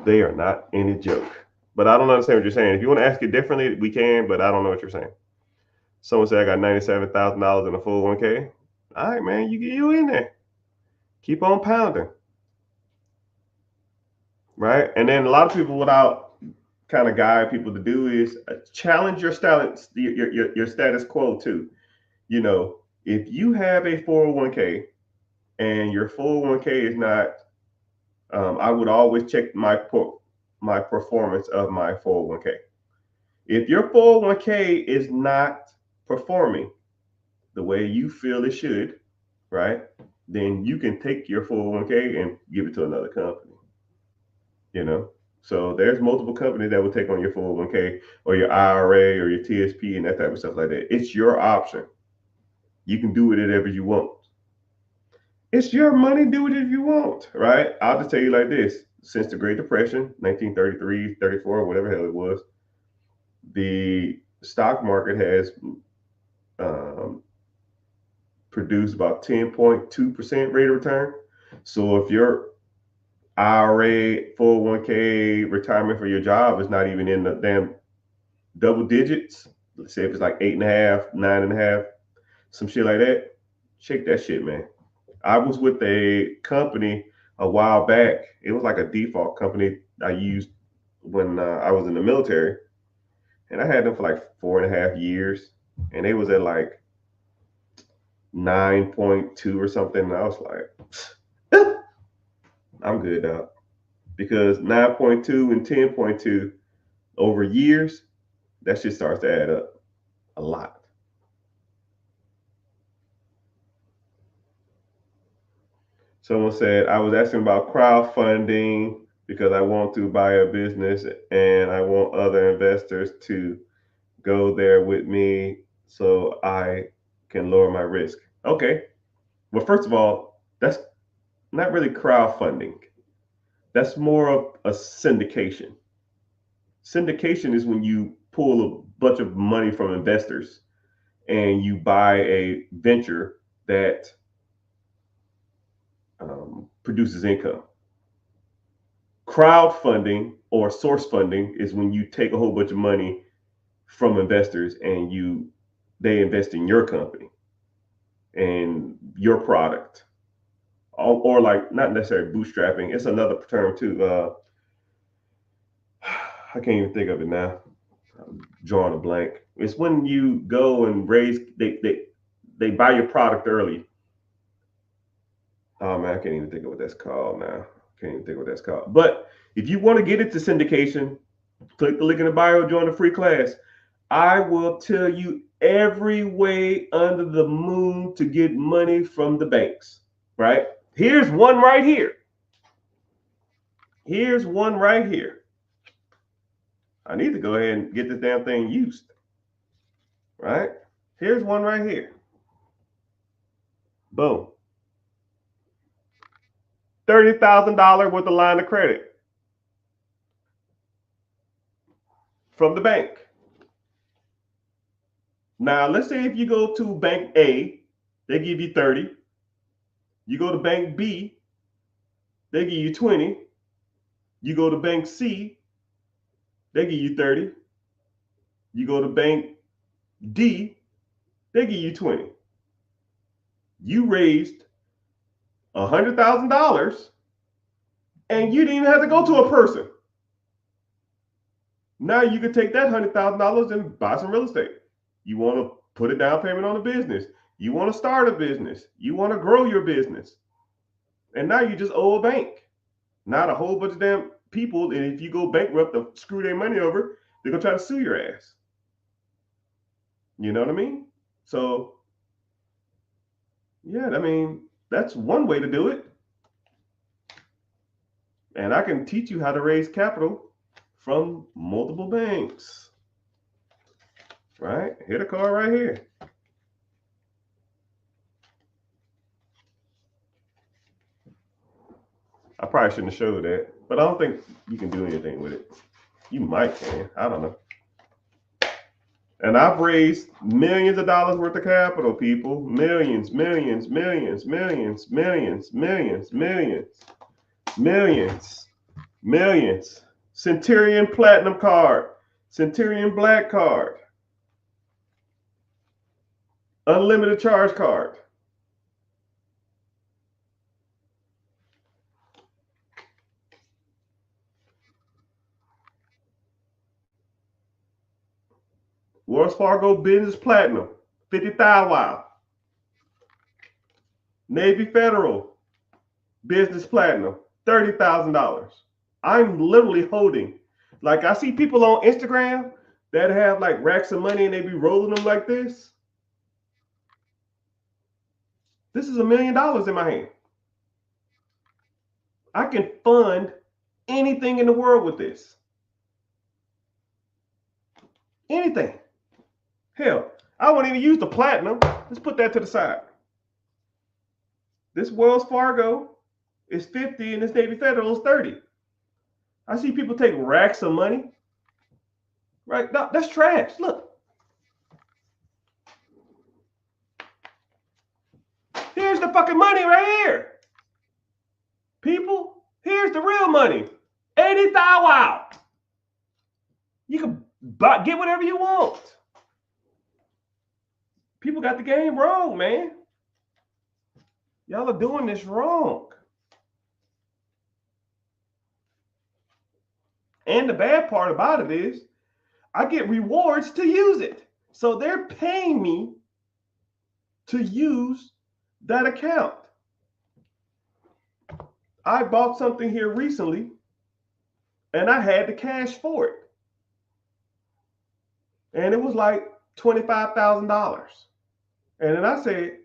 They are not any joke. But I don't understand what you're saying. If you want to ask it differently, we can, but I don't know what you're saying. Someone said I got $97,000 in a 401k. All right, man, you in there. Keep on pounding. Right? And then a lot of people without kind of guide people to do is challenge your status quo too. You know, if you have a 401k and your 401k is not, I would always check my performance of my 401k. If your 401k is not performing the way you feel it should, right? Then you can take your 401k and give it to another company. You know, so there's multiple companies that will take on your 401k or your IRA or your TSP and that type of stuff like that. It's your option. You can do it whatever you want. It's your money. Do it if you want, right? I'll just tell you like this: since the Great Depression, 1933, 34, whatever hell it was, the stock market has produced about 10.2% rate of return. So if your IRA, 401k, retirement for your job is not even in the damn double digits. Let's say if it's like 8.5, 9.5, some shit like that. Shake that shit, man. I was with a company a while back. It was like a default company I used when I was in the military, and I had them for like 4.5 years, and they was at like 9.2 or something. And I was like, I'm good, dog. Because 9.2 and 10.2 over years, that shit starts to add up a lot. Someone said, I was asking about crowdfunding because I want to buy a business and I want other investors to go there with me so I can lower my risk. Okay. Well, first of all, that's not really crowdfunding. That's more of a syndication. Syndication is when you pull a bunch of money from investors and you buy a venture that produces income. Crowdfunding or source funding is when you take a whole bunch of money from investors and they invest in your company and your product, or like not necessarily bootstrapping. It's another term too. I can't even think of it now. I'm drawing a blank. It's when you go and they buy your product early. Oh man, I can't even think of what that's called now. Can't even think of what that's called. But if you want to get into syndication, click the link in the bio, join the free class. I will tell you every way under the moon to get money from the banks, right? Here's one right here. Here's one right here. I need to go ahead and get this damn thing used. Right? Here's one right here. Boom. $30,000 worth of line of credit from the bank. Now, let's say if you go to Bank A, they give you 30. You go to Bank B, they give you 20. You go to Bank C, they give you 30. You go to Bank D, they give you 20. You raised $100,000 and you didn't even have to go to a person. Now you can take that $100,000 and buy some real estate. You want to put a down payment on a business. You want to start a business. You want to grow your business. And now you just owe a bank. Not a whole bunch of damn people. And if you go bankrupt to screw their money over, they're going to try to sue your ass. You know what I mean? So, yeah, I mean, that's one way to do it. And I can teach you how to raise capital from multiple banks. Right? Hit a card right here. I probably shouldn't have showed that, but I don't think you can do anything with it. You might can. I don't know. And I've raised millions of dollars worth of capital, people. Millions, millions, millions, millions, millions, millions, millions, millions, millions. Centurion Platinum card. Centurion Black card. Unlimited charge card. Wells Fargo Business Platinum, 50,000 wow. Navy Federal Business Platinum, $30,000. I'm literally holding, like I see people on Instagram that have like racks of money and they be rolling them like this. This is $1 million in my hand. I can fund anything in the world with this. Anything. Hell, I won't even use the platinum. Let's put that to the side. This Wells Fargo is 50 and this Navy Federal is 30. I see people take racks of money. Right? No, that's trash. Look. Here's the fucking money right here. People, here's the real money. 80,000 wow. You can get whatever you want. People got the game wrong, man. Y'all are doing this wrong. And the bad part about it is I get rewards to use it. So they're paying me to use that account. I bought something here recently and I had the cash for it. And it was like $25,000. And then I said,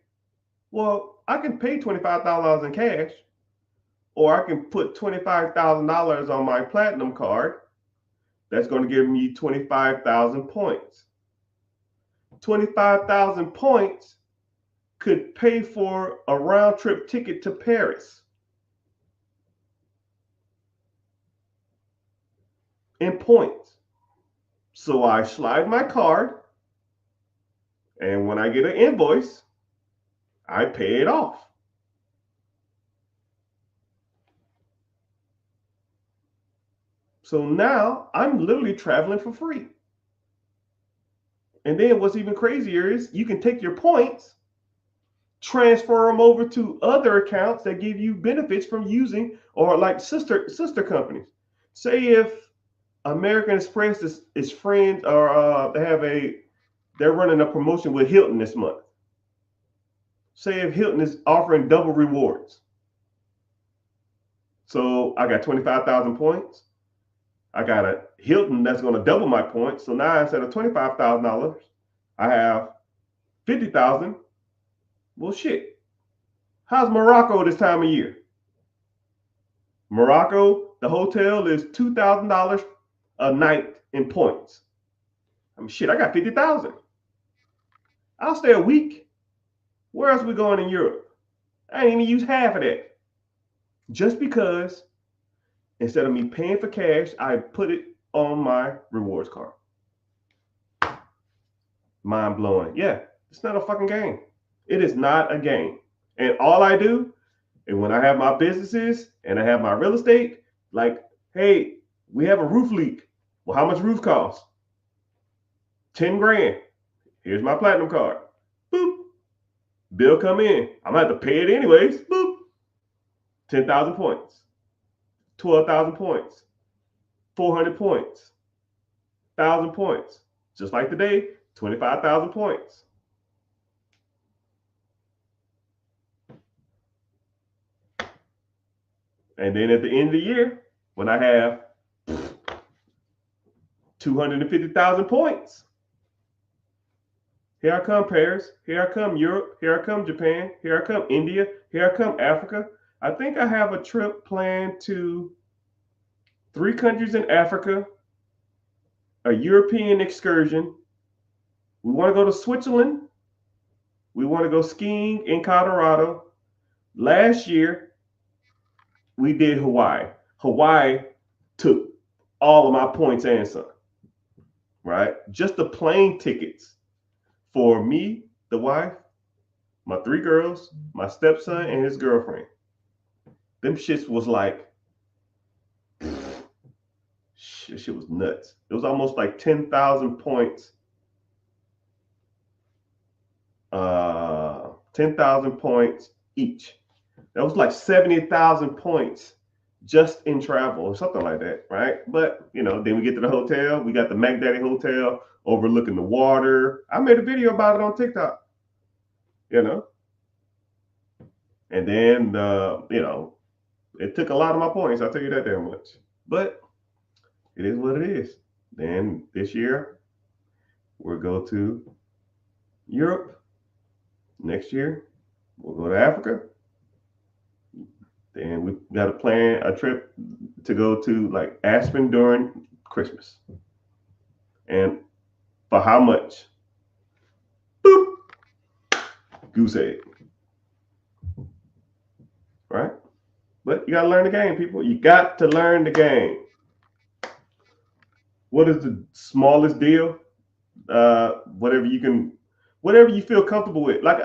well, I can pay $25,000 in cash, or I can put $25,000 on my platinum card. That's going to give me 25,000 points. 25,000 points could pay for a round trip ticket to Paris. In points. So I slide my card, and when I get an invoice, I pay it off. So now I'm literally traveling for free. And then what's even crazier is you can take your points, transfer them over to other accounts that give you benefits from using, or like sister companies. Say if American Express is friends, or they're running a promotion with Hilton this month. Say if Hilton is offering double rewards. So I got 25,000 points. I got a Hilton that's going to double my points. So now instead of $25,000, I have 50,000. Well, shit. How's Morocco this time of year? Morocco, the hotel is $2,000 a night in points. I mean, shit, I got 50,000. I'll stay a week. Where else we going in Europe? I ain't even use half of that. Just because instead of me paying for cash, I put it on my rewards card. Mind blowing. Yeah, it's not a fucking game. It is not a game. And all I do, and when I have my businesses and I have my real estate, like, hey, we have a roof leak. Well, how much roof costs? 10 grand. Here's my platinum card. Boop. Bill come in. I'm gonna have to pay it anyways. Boop. 10,000 points. 12,000 points. 400 points. 1,000 points. Just like today, 25,000 points. And then at the end of the year, when I have 250,000 points, here I come Paris, here I come Europe, here I come Japan, here I come India, here I come Africa. I think I have a trip planned to 3 countries in Africa, a European excursion. We want to go to Switzerland. We want to go skiing in Colorado. Last year, we did Hawaii. Hawaii took all of my points and some, right? Just the plane tickets for me, the wife, my 3 girls, my stepson, and his girlfriend. Them shits was like, shit was nuts. It was almost like 10,000 points. 10,000 points each. That was like 70,000 points just in travel or something like that, right? But, then we get to the hotel. We got the Mac Daddy Hotel overlooking the water. I made a video about it on TikTok, And then, it took a lot of my points. I'll tell you that damn much. But it is what it is. Then this year, we'll go to Europe. Next year, we'll go to Africa. Then we got to plan a trip to go to like Aspen during Christmas. And for how much? Boop. Goose egg. Right? But you got to learn the game, people. You got to learn the game. What is the smallest deal? Whatever you feel comfortable with. Like,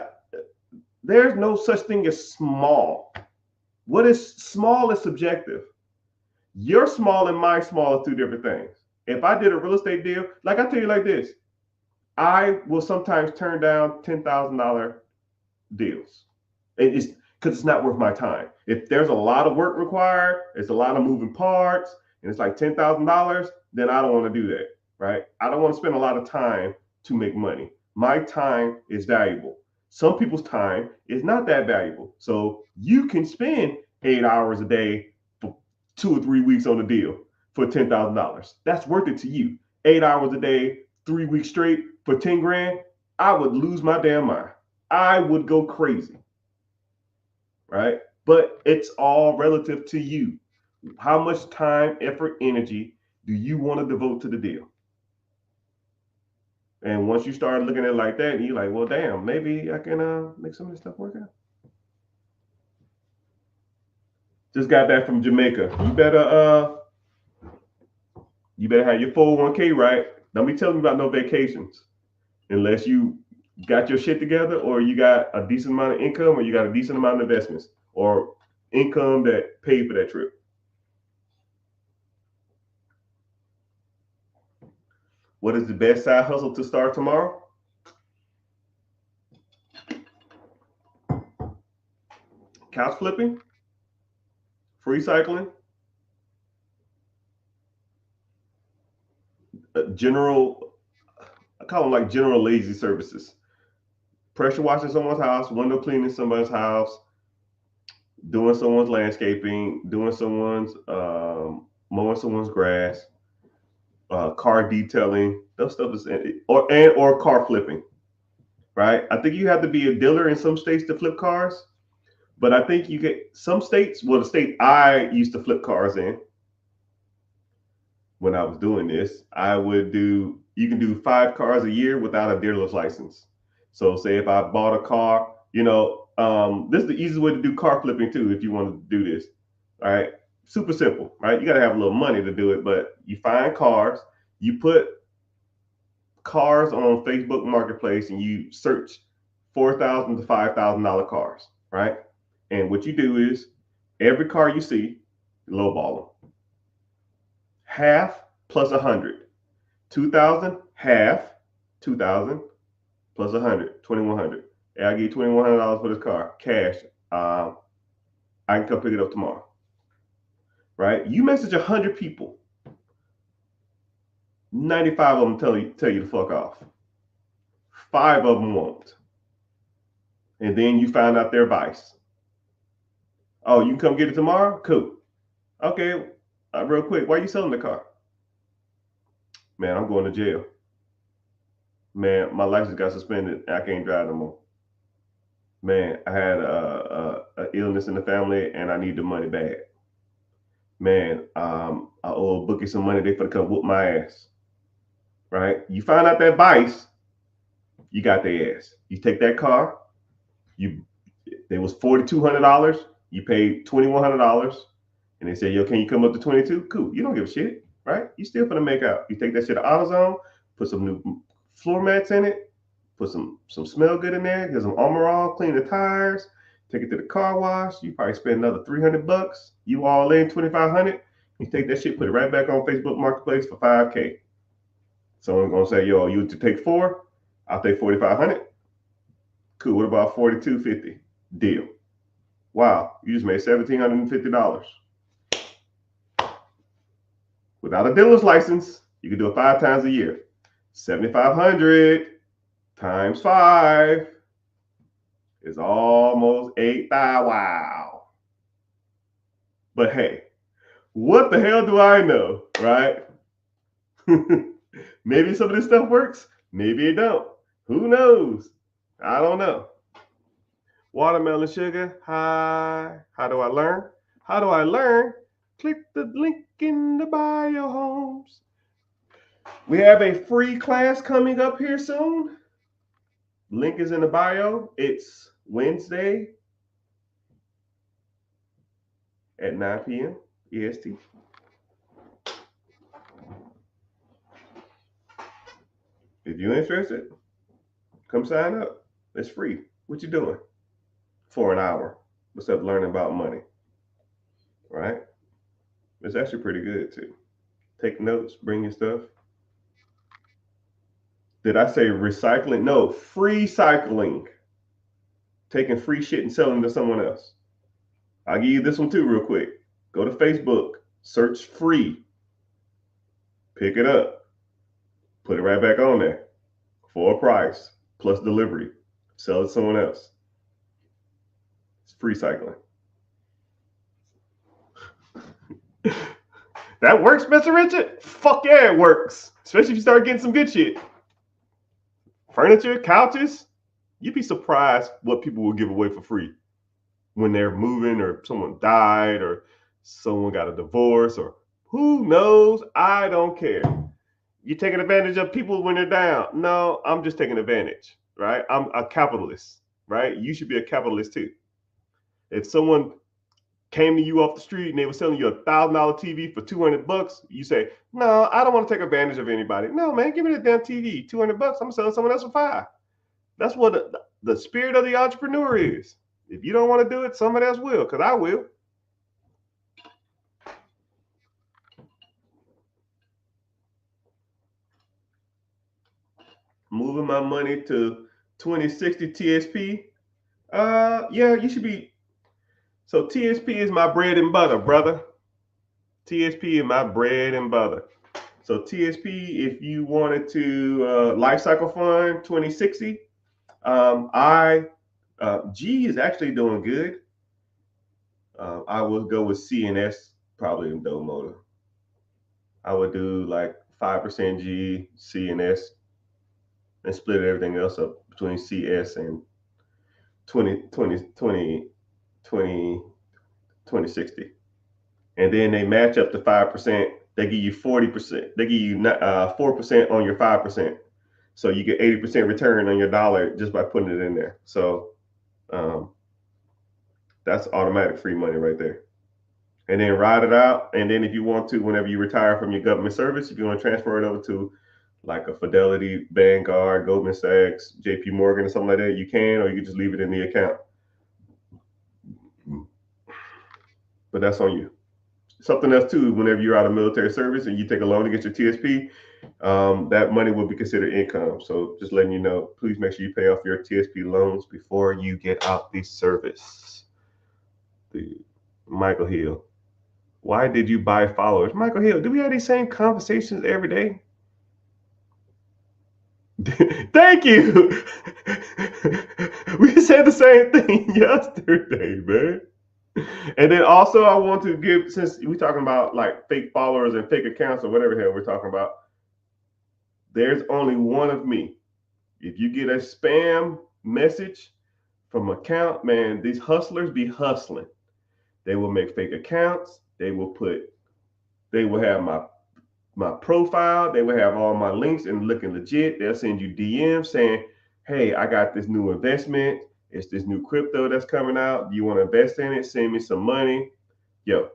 there's no such thing as small. What is small is subjective. Your small and my small are 2 different things. If I did a real estate deal, like I tell you like this, I will sometimes turn down $10,000 deals. It's because it's not worth my time. If there's a lot of work required, it's a lot of moving parts, and it's like $10,000, then I don't want to do that, right? I don't want to spend a lot of time to make money. My time is valuable. Some people's time is not that valuable. So you can spend 8 hours a day for 2 or 3 weeks on a deal for $10,000. That's worth it to you. 8 hours a day, 3 weeks straight for 10 grand. I would lose my damn mind. I would go crazy. Right? But it's all relative to you. How much time, effort, energy do you want to devote to the deal? And once you start looking at it like that, you're like, well, damn, maybe I can make some of this stuff work out. Just got back from Jamaica. You better have your 401k right. Don't be telling me about no vacations unless you got your shit together, or you got a decent amount of income, or you got a decent amount of investments or income that paid for that trip. What is the best side hustle to start tomorrow? Couch flipping, free cycling, I call them like general lazy services. Pressure washing someone's house, window cleaning someone's house, doing someone's landscaping, doing someone's mowing someone's grass, car detailing. Those stuff is or car flipping, right? I think you have to be a dealer in some states to flip cars, But I think you get some states. Well, the state I used to flip cars in when I was doing this, I would do. You can do 5 cars a year without a dealer's license. So, say if I bought a car, this is the easiest way to do car flipping too. If you want to do this, all right, super simple, right? You got to have a little money to do it, but you find cars, you put cars on Facebook Marketplace, and you search $4,000 to $5,000 cars, right? And what you do is every car you see, lowball them. Half plus 100. 2,000, half, 2,000 plus 100, 2,100. Hey, I'll give you $2,100 for this car, cash. I can come pick it up tomorrow. Right? You message 100 people, 95 of them tell you to fuck off. 5 of them won't. And then you find out their vice. Oh, you can come get it tomorrow? Cool. Okay, real quick, why are you selling the car? Man, I'm going to jail. Man, my license got suspended. I can't drive no more. Man, I had a illness in the family and I need the money back. Man, I owe Bookie some money. They finna come whoop my ass. Right? You find out that vice, you got their ass. You take that car, it was $4,200. You paid $2,100, and they say, yo, can you come up to 22? Cool. You don't give a shit, right? You still finna make out. You take that shit to AutoZone, put some new floor mats in it, put some smell good in there, get some Armor All, clean the tires, take it to the car wash. You probably spend another $300. You all in $2,500. You take that shit, put it right back on Facebook Marketplace for $5K. Someone's gonna say, yo, you to take 4, I'll take $4,500. Cool. What about $4,250? Deal. Wow, you just made $1,750. Without a dealer's license, you can do it 5 times a year. 7,500 times 5 is almost 8,000. Wow. But hey, what the hell do I know, right? Maybe some of this stuff works. Maybe it don't. Who knows? I don't know. Watermelon sugar. Hi. How do I learn? How do I learn? Click the link in the bio, Holmes. We have a free class coming up here soon. Link is in the bio. It's Wednesday at 9 p.m. EST. If you're interested, come sign up. It's free. What you doing for an hour instead of learning about money? Right? It's actually pretty good too. Take notes, bring your stuff. Did I say recycling? No, free cycling. Taking free shit and selling to someone else. I'll give you this one too, real quick. Go to Facebook, search free, pick it up, put it right back on there for a price plus delivery. Sell it to someone else. It's free cycling. That works, Mr. Richard? Fuck yeah, it works. Especially if you start getting some good shit. Furniture, couches. You'd be surprised what people will give away for free when they're moving or someone died or someone got a divorce or who knows. I don't care. You're taking advantage of people when they're down. No, I'm just taking advantage, right? I'm a capitalist, right? You should be a capitalist too. If someone came to you off the street and they were selling you $1,000 TV for $200, you say, no, I don't want to take advantage of anybody. No, man, give me the damn TV, $200. I'm selling someone else for $5. That's what the spirit of the entrepreneur is. If you don't want to do it, somebody else will, because I will. Moving my money to 2060 TSP. Yeah, you should be. So TSP is my bread and butter, brother. TSP is my bread and butter. So TSP, if you wanted to life cycle fund 2060, G is actually doing good. I would go with CNS, probably in Domoda. I would do like 5% G, CNS, and split everything else up between CS and 20. 20, 2060. And then they match up to 5%. They give you 40%. They give you 4% on your 5%. So you get 80% return on your dollar just by putting it in there. So um, that's automatic free money right there. And then ride it out. And then if you want to, whenever you retire from your government service, if you want to transfer it over to like a Fidelity, Vanguard, Goldman Sachs, JP Morgan, or something like that, you can, or you can just leave it in the account. But that's on you. Something else too, whenever you're out of military service and you take a loan against your TSP, that money will be considered income. So just letting you know, please make sure you pay off your TSP loans before you get out the service. The Michael Hill. Why did you buy followers? Michael Hill, do we have these same conversations every day? Thank you. We said the same thing yesterday, man. And then also I want to give, since we're talking about like fake followers and fake accounts or whatever the hell we're talking about, there's only one of me. If you get a spam message from account, man, these hustlers be hustling. They will make fake accounts. They will have my profile. They will have all my links and looking legit. They'll send you DMs saying, hey, I got this new investment. It's this new crypto that's coming out. Do you want to invest in it? Send me some money. Yo,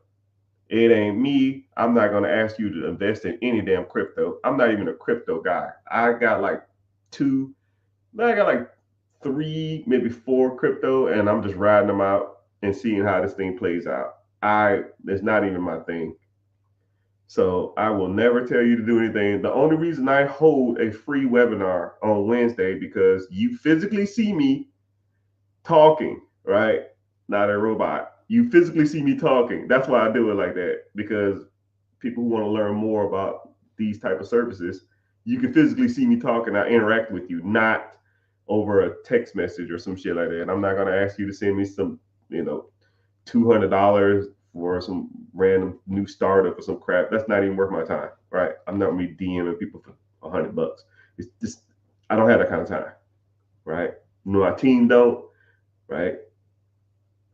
it ain't me. I'm not going to ask you to invest in any damn crypto. I'm not even a crypto guy. I got like three, maybe four crypto, and I'm just riding them out and seeing how this thing plays out. It's not even my thing. So I will never tell you to do anything. The only reason I hold a free webinar on Wednesday because you physically see me talking, right? Not a robot. You physically see me talking. That's why I do it like that, because people who want to learn more about these type of services, you can physically see me talking. I interact with you, not over a text message or some shit like that. And I'm not going to ask you to send me some, $200 for some random new startup or some crap. That's not even worth my time, right? I'm not going to be DMing people for $100. It's just, I don't have that kind of time, right? My team don't, right?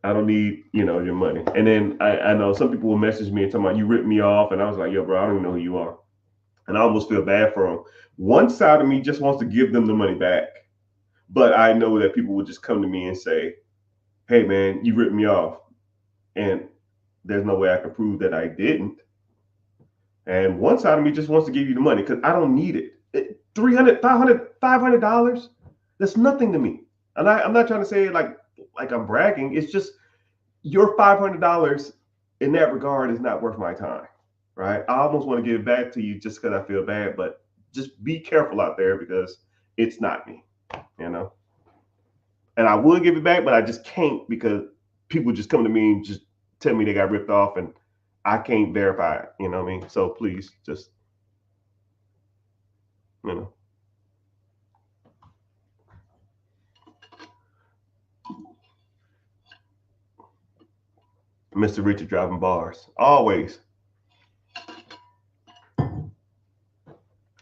I don't need, your money. And then I know some people will message me and tell me, you ripped me off. And I was like, yo, bro, I don't even know who you are. And I almost feel bad for them. One side of me just wants to give them the money back. But I know that people will just come to me and say, hey, man, you ripped me off. And there's no way I can prove that I didn't. And one side of me just wants to give you the money because I don't need it. $300, $500, that's nothing to me. And I'm not trying to say like I'm bragging. It's just your $500 in that regard is not worth my time, right? I almost want to give it back to you just because I feel bad, but just be careful out there because it's not me, And I would give it back, but I just can't because people just come to me and just tell me they got ripped off and I can't verify it. You know what I mean? So please just, Mr. Richard driving bars. Always.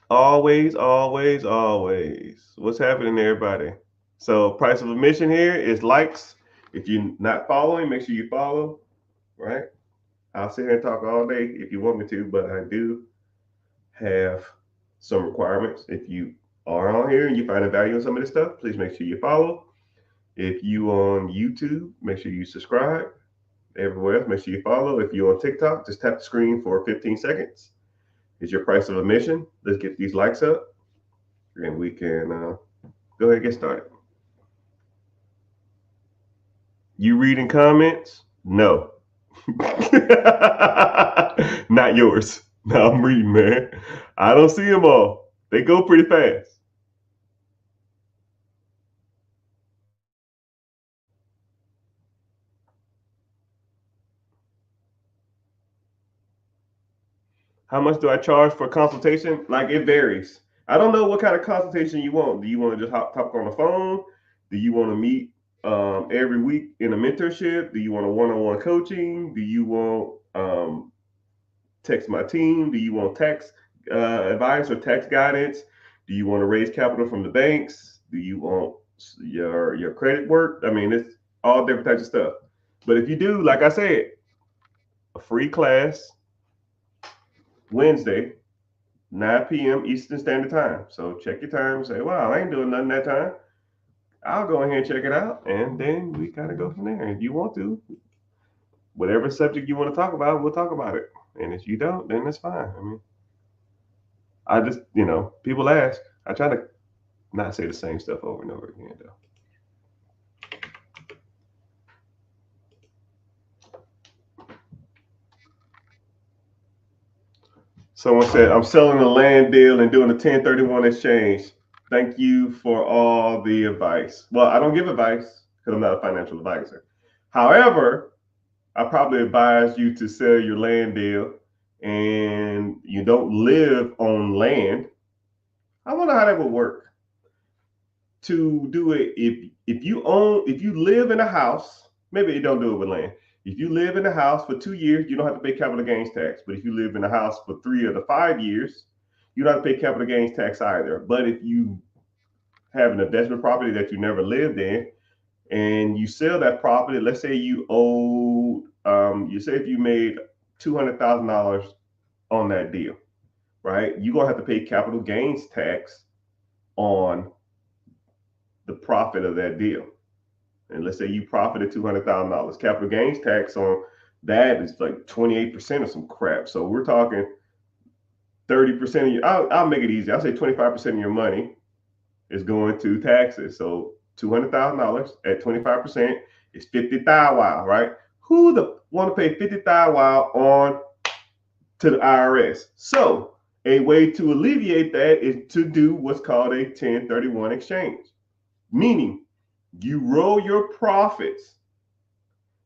Always, always, always. What's happening, everybody? So price of admission here is likes. If you're not following, make sure you follow, right? I'll sit here and talk all day if you want me to, but I do have some requirements. If you are on here and you find a value in some of this stuff, please make sure you follow. If you on YouTube, make sure you subscribe. Everywhere else, make sure you follow. If you're on TikTok, just tap the screen for 15 seconds. It's your price of admission. Let's get these likes up and we can go ahead and get started. You reading comments? No. Not yours. No, I'm reading, man. I don't see them all. They go pretty fast. How much do I charge for consultation? Like it varies. I don't know what kind of consultation you want. Do you want to just talk on the phone? Do you want to meet every week in a mentorship? Do you want a one-on-one coaching? Do you want text my team? Do you want tax advice or tax guidance? Do you want to raise capital from the banks? Do you want your credit work? I mean, it's all different types of stuff. But if you do, like I said, a free class Wednesday, 9 p.m. Eastern Standard Time. So check your time and say, wow, I ain't doing nothing that time. I'll go ahead and check it out. And then we kind of go from there. If you want to, whatever subject you want to talk about, we'll talk about it. And if you don't, then that's fine. I mean, I just, people ask. I try to not say the same stuff over and over again, though. Someone said, I'm selling a land deal and doing a 1031 exchange. Thank you for all the advice. Well, I don't give advice because I'm not a financial advisor. However, I probably advise you to sell your land deal and you don't live on land. I wonder how that would work. To do it, if you live in a house, maybe you don't do it with land. If you live in a house for 2 years, you don't have to pay capital gains tax. But if you live in a house for 3 of the 5 years, you don't have to pay capital gains tax either. But if you have an investment property that you never lived in and you sell that property, let's say you owe, you say if you made $200,000 on that deal, right? You're gonna have to pay capital gains tax on the profit of that deal. And let's say you profited $200,000. Capital gains tax on that is like 28% or some crap. So we're talking 30% of your, I'll make it easy. I'll say 25% of your money is going to taxes. So $200,000 at 25% is 50,000, right? Who the want to pay 50,000 on to the IRS? So a way to alleviate that is to do what's called a 1031 exchange, meaning you roll your profits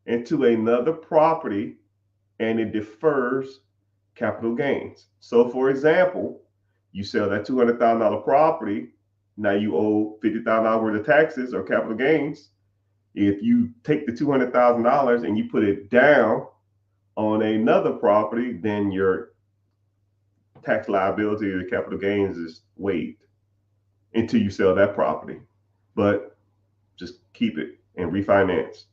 into another property and it defers capital gains. So, for example, you sell that $200,000 property. Now you owe $50,000 worth of taxes or capital gains. If you take the $200,000 and you put it down on another property, then your tax liability or capital gains is waived until you sell that property. But just keep it and refinance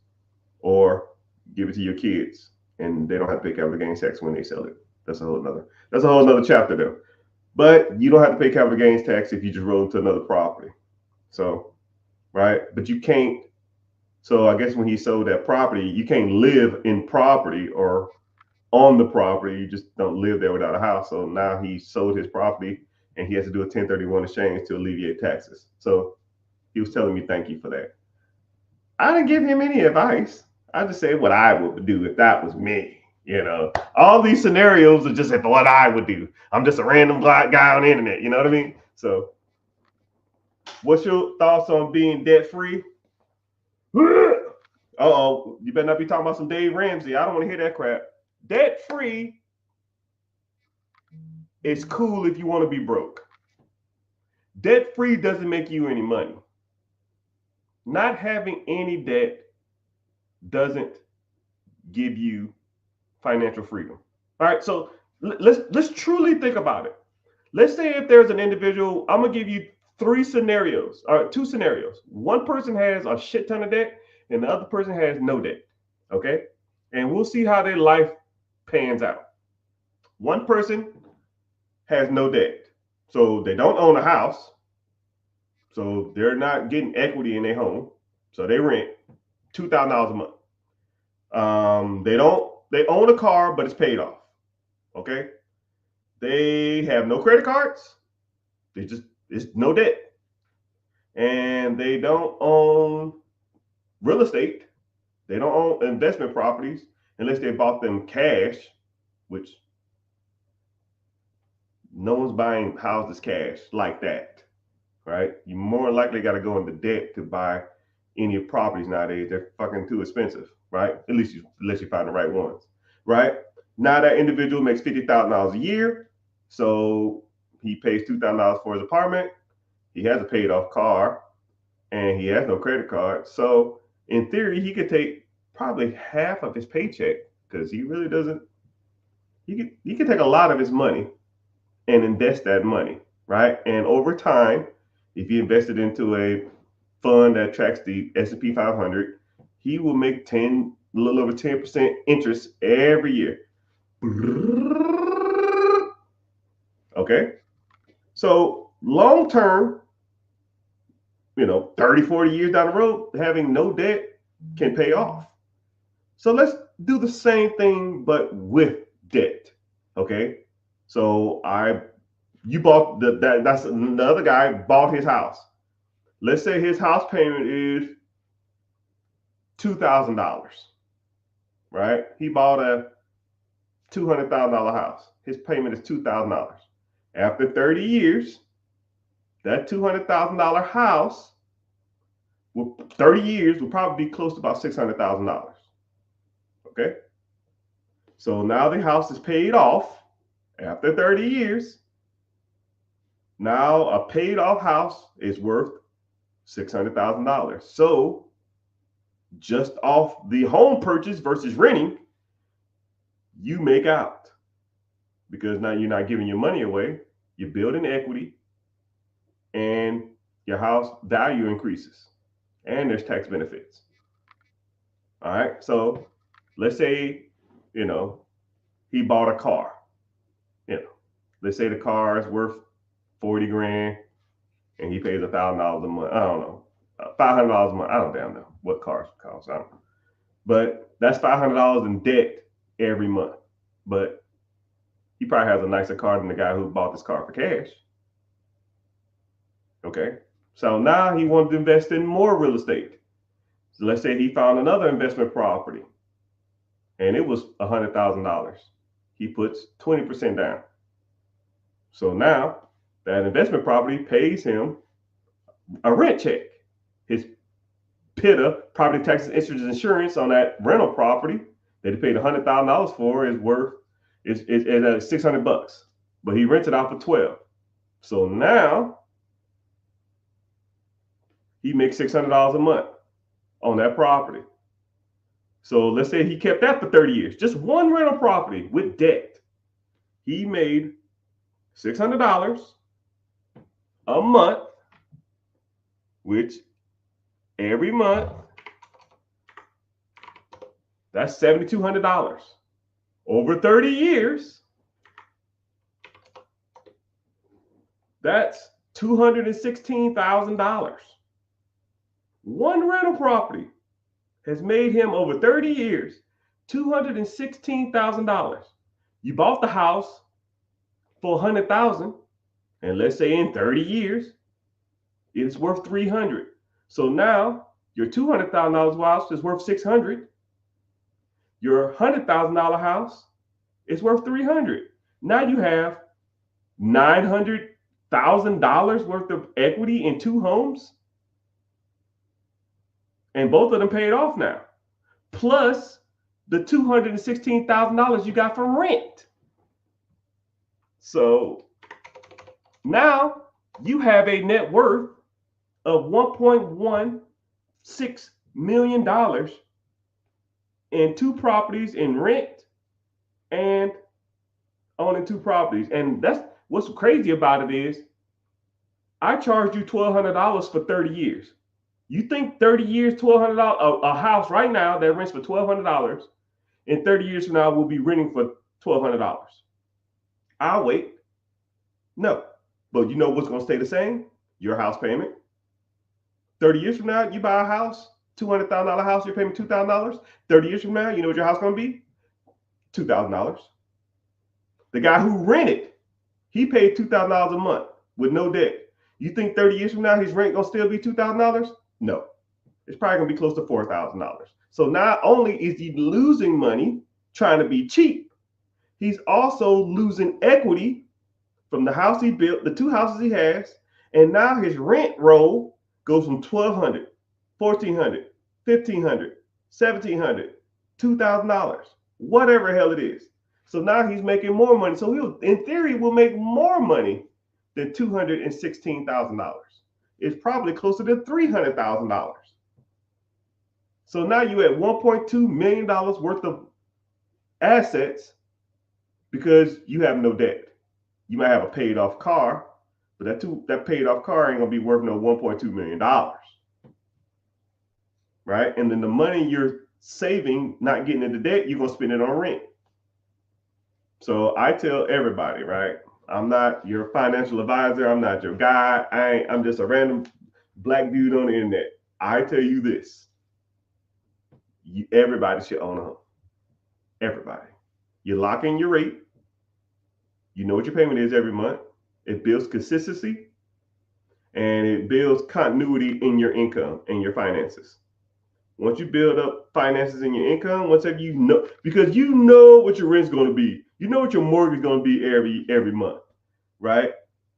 or give it to your kids and they don't have to pay capital gains tax when they sell it. That's a whole nother chapter though. But you don't have to pay capital gains tax if you just roll into another property. So, right? But you can't. So I guess when he sold that property, you can't live in property or on the property. You just don't live there without a house. So now he sold his property and he has to do a 1031 exchange to alleviate taxes. So he was telling me thank you for that. I didn't give him any advice. I just said what I would do if that was me. All these scenarios are just what I would do. I'm just a random guy on the internet. You know what I mean? So, what's your thoughts on being debt free? Uh-oh, you better not be talking about some Dave Ramsey. I don't want to hear that crap. Debt free is cool if you want to be broke. Debt free doesn't make you any money. Not having any debt doesn't give you financial freedom. All right, so let's truly think about it. Let's say if there's an individual, I'm gonna give you two scenarios. One person has a shit ton of debt and the other person has no debt. Okay, and we'll see how their life pans out. One person has no debt, so they don't own a house, so they're not getting equity in their home, so they rent $2,000 a month. They own a car, but it's paid off. Okay. They have no credit cards. It's no debt. And they don't own real estate. They don't own investment properties unless they bought them cash, which no one's buying houses cash like that, right? You more likely got to go into debt to buy any properties nowadays. They're fucking too expensive, right? Unless you find the right ones, right? Now that individual makes $50,000 a year, so he pays $2,000 for his apartment. He has a paid off car, and he has no credit card. So in theory, he could take probably half of his paycheck because he really doesn't. He can take a lot of his money and invest that money, right? And over time, if he invested into a fund that tracks the S&P 500, he will make 10 a little over 10% interest every year. Okay. So long term, 30, 40 years down the road, having no debt can pay off. So let's do the same thing, but with debt. Okay. So you bought that's another guy bought his house. Let's say his house payment is $2,000, right? He bought a $200,000 house. His payment is $2,000. After 30 years, that $200,000 house, 30 years, will probably be close to about $600,000. Okay? So now the house is paid off after 30 years. Now a paid off house is worth $600,000. So just off the home purchase versus renting, you make out, because now you're not giving your money away, you're building equity, and your house value increases, and there's tax benefits. All right. So let's say, he bought a car. Let's say the car is worth 40 grand and he pays $1,000 a month. I don't know. $500 a month. I don't damn know what cars cost. I don't know. But that's $500 in debt every month. But he probably has a nicer car than the guy who bought this car for cash. Okay. So now he wanted to invest in more real estate. So let's say he found another investment property and it was $100,000. He puts 20% down. So now that investment property pays him a rent check. His PITA, property taxes, interest, insurance on that rental property that he paid $100,000 for is worth is $600, but he rents it out for 12. So now he makes $600 a month on that property. So let's say he kept that for 30 years, just one rental property with debt. He made $600 a month, which every month, that's $7,200. Over 30 years, that's $216,000. One rental property has made him over 30 years $216,000. You bought the house for $100,000, and let's say in 30 years, it's worth $300,000. So now your $200,000 house is worth $600,000. Your $100,000 house is worth $300,000. Now you have $900,000 worth of equity in two homes, and both of them paid off now, plus the $216,000 you got from rent. So now you have a net worth of $1.16 million in two properties in rent and owning two properties. And that's what's crazy about it is I charged you $1,200 for 30 years. You think 30 years, $1,200, a house right now that rents for $1,200, in 30 years from now will be renting for $1,200. I'll wait. No. But you know what's going to stay the same? Your house payment. 30 years from now, you buy a house, $200,000 house, you're paying $2,000. 30 years from now, you know what your house is going to be? $2,000. The guy who rented, he paid $2,000 a month with no debt. You think 30 years from now, his rent going to still be $2,000? No. It's probably going to be close to $4,000. So not only is he losing money trying to be cheap, he's also losing equity from the house he built, the two houses he has, and now his rent roll goes from $1,200, $1,400, $1,500, $1,700, $2,000, whatever the hell it is. So now he's making more money. So he'll, in theory, will make more money than $216,000. It's probably closer to $300,000. So now you're at $1.2 million worth of assets because you have no debt. You might have a paid off car, but that paid off car ain't gonna be worth no $1.2 million. Right? And then the money you're saving, not getting into debt, you're gonna spend it on rent. So I tell everybody, right? I'm not your financial advisor. I'm not your guy. I'm just a random black dude on the internet. I tell you this: everybody should own a home. Everybody. You lock in your rate. You know what your payment is every month. It builds consistency and it builds continuity in your income and your finances. Once you build up finances in your income, once you know, because you know what your rent's going to be, you know what your mortgage is going to be every month, right?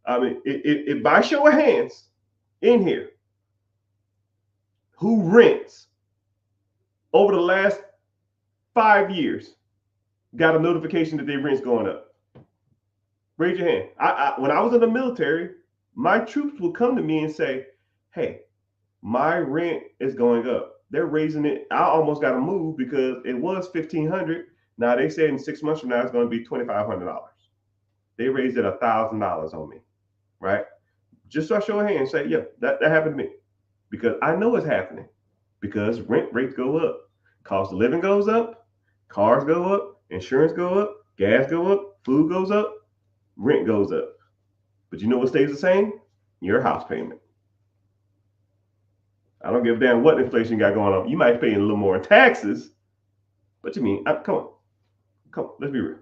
I mean, it by show of hands in here, who rents over the last 5 years got a notification that their rent's going up? Raise your hand. When I was in the military, my troops would come to me and say, "Hey, my rent is going up. They're raising it. I almost got to move because it was $1,500. Now they said in 6 months from now it's going to be $2,500. They raised it $1,000 on me, right? Just so I show a hand and say, yeah, that happened to me because I know it's happening because rent rates go up, cost of living goes up, cars go up, insurance go up, gas go up, food goes up, rent goes up. But you know what stays the same? Your house payment. I don't give a damn what inflation got going on. You might pay a little more in taxes, but you mean, come on, let's be real.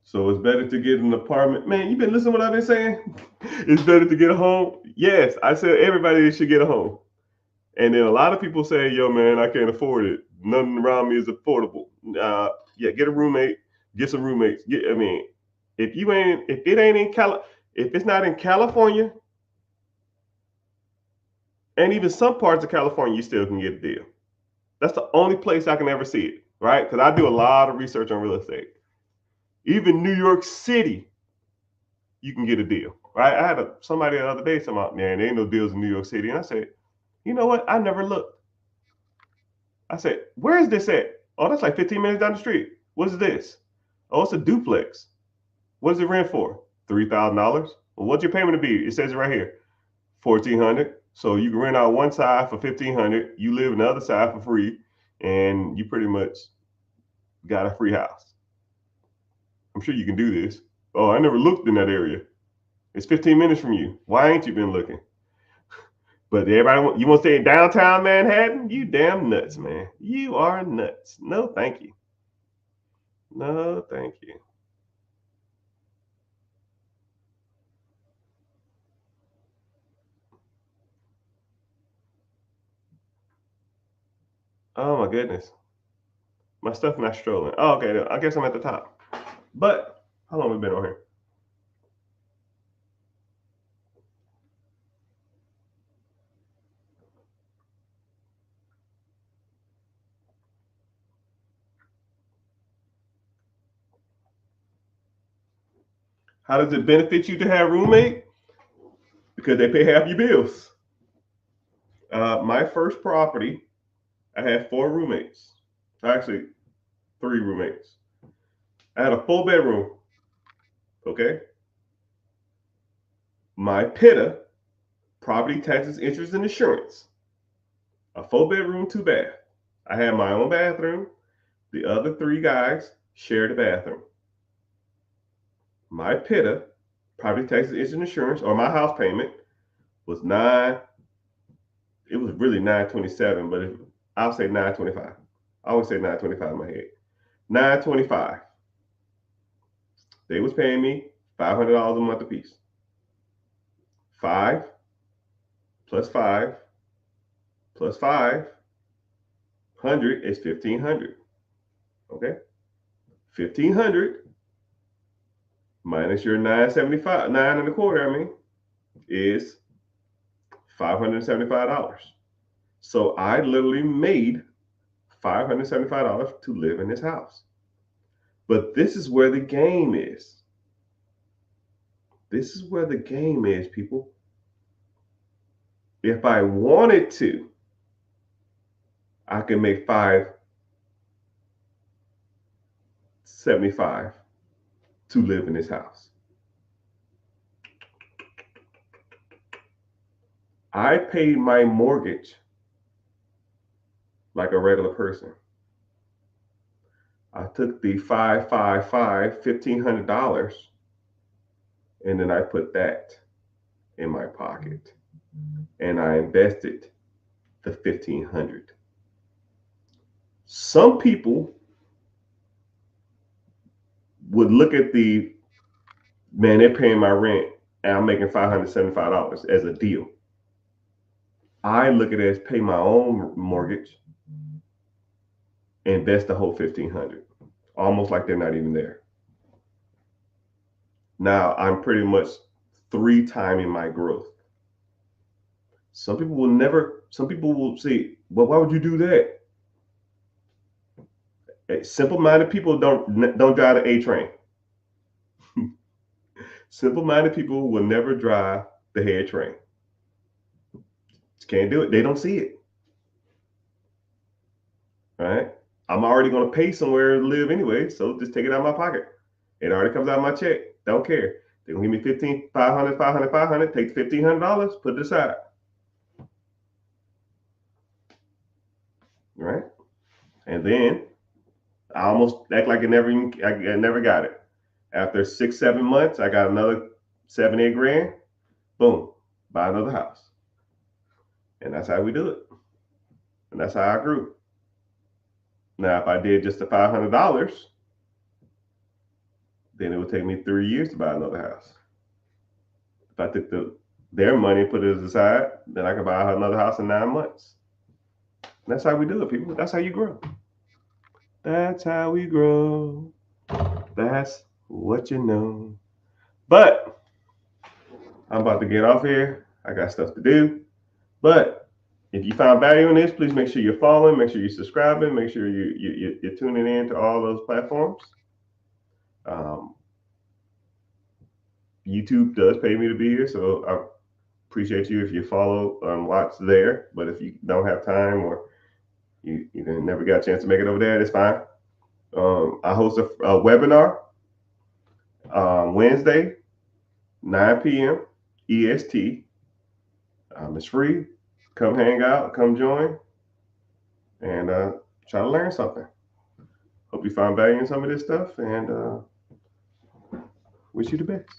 So it's better to get an apartment. Man, you been listening to what I've been saying? It's better to get a home. Yes, I said everybody should get a home. And then a lot of people say, yo, man, I can't afford it. Nothing around me is affordable. Yeah, get a roommate, get some roommates. If it's not in California, and even some parts of California, you still can get a deal. That's the only place I can ever see it, right? Because I do a lot of research on real estate. Even New York City, you can get a deal, right? I had somebody the other day talking about, man, there ain't no deals in New York City. And I said, you know what? I never looked. I said, where is this at? Oh, that's like 15 minutes down the street. What is this? Oh, it's a duplex. What does it rent for? $3,000. Well, what's your payment to be? It says it right here, $1,400. So you can rent out one side for $1,500. You live in the other side for free, and you pretty much got a free house. I'm sure you can do this. Oh, I never looked in that area. It's 15 minutes from you. Why ain't you been looking? But everybody, you want to stay in downtown Manhattan? You damn nuts, man. You are nuts. No, thank you. No, thank you. Oh my goodness. My stuff not strolling. Oh, okay. I guess I'm at the top. But how long have we been on here? How does it benefit you to have a roommate? Because they pay half your bills. My first property, I had 4 roommates. Actually, 3 roommates. I had a 4 bedroom. Okay. My PITA, property taxes, interest, and insurance. A 4 bedroom, 2 bath. I had my own bathroom. The other 3 guys shared a bathroom. My PITA, property taxes, interest, and insurance, or my house payment was nine. It was really 927, but I'll say 925. I always say 925 in my head. 925. They was paying me $500 a month apiece. 5 plus 5 plus 500 is 1,500. Okay, 1,500 minus your 975, 9.25. I mean, is $575. So I literally made $575 to live in this house. But this is where the game is. This is where the game is, people. If I wanted to, I can make $575 to live in this house. I paid my mortgage like a regular person. I took the $1,500, and then I put that in my pocket, and I invested the $1,500. Some people would look at they're paying my rent and I'm making $575 as a deal. I look at it as pay my own mortgage, invest the whole $1,500, almost like they're not even there. Now I'm pretty much 3 timing my growth. Some people will say, well, why would you do that? Simple-minded people don't drive the A train. Simple-minded people will never drive the head train. Just can't do it. They don't see it. Right? I'm already going to pay somewhere to live anyway, so just take it out of my pocket. It already comes out of my check. Don't care. They're going to give me $500, $500. Take $1,500, put it aside. Right? And then I almost act like I never got it. After 6, 7 months, I got another 7, 8 grand. Boom, buy another house. And that's how we do it. And that's how I grew. Now, if I did just the $500, then it would take me 3 years to buy another house. If I took their money and put it aside, then I could buy another house in 9 months. And that's how we do it, people. That's how you grow. That's how we grow. That's what you know. But I'm about to get off here. I got stuff to do. But if you found value in this, please make sure you're following, make sure you're subscribing, make sure you're tuning in to all those platforms. YouTube does pay me to be here, so I appreciate you if you follow and watch there. But if you don't have time or you never got a chance to make it over there, it's fine. I host a webinar Wednesday, 9 p.m. EST. It's free. Come hang out, come join, and try to learn something. Hope you found value in some of this stuff, and wish you the best.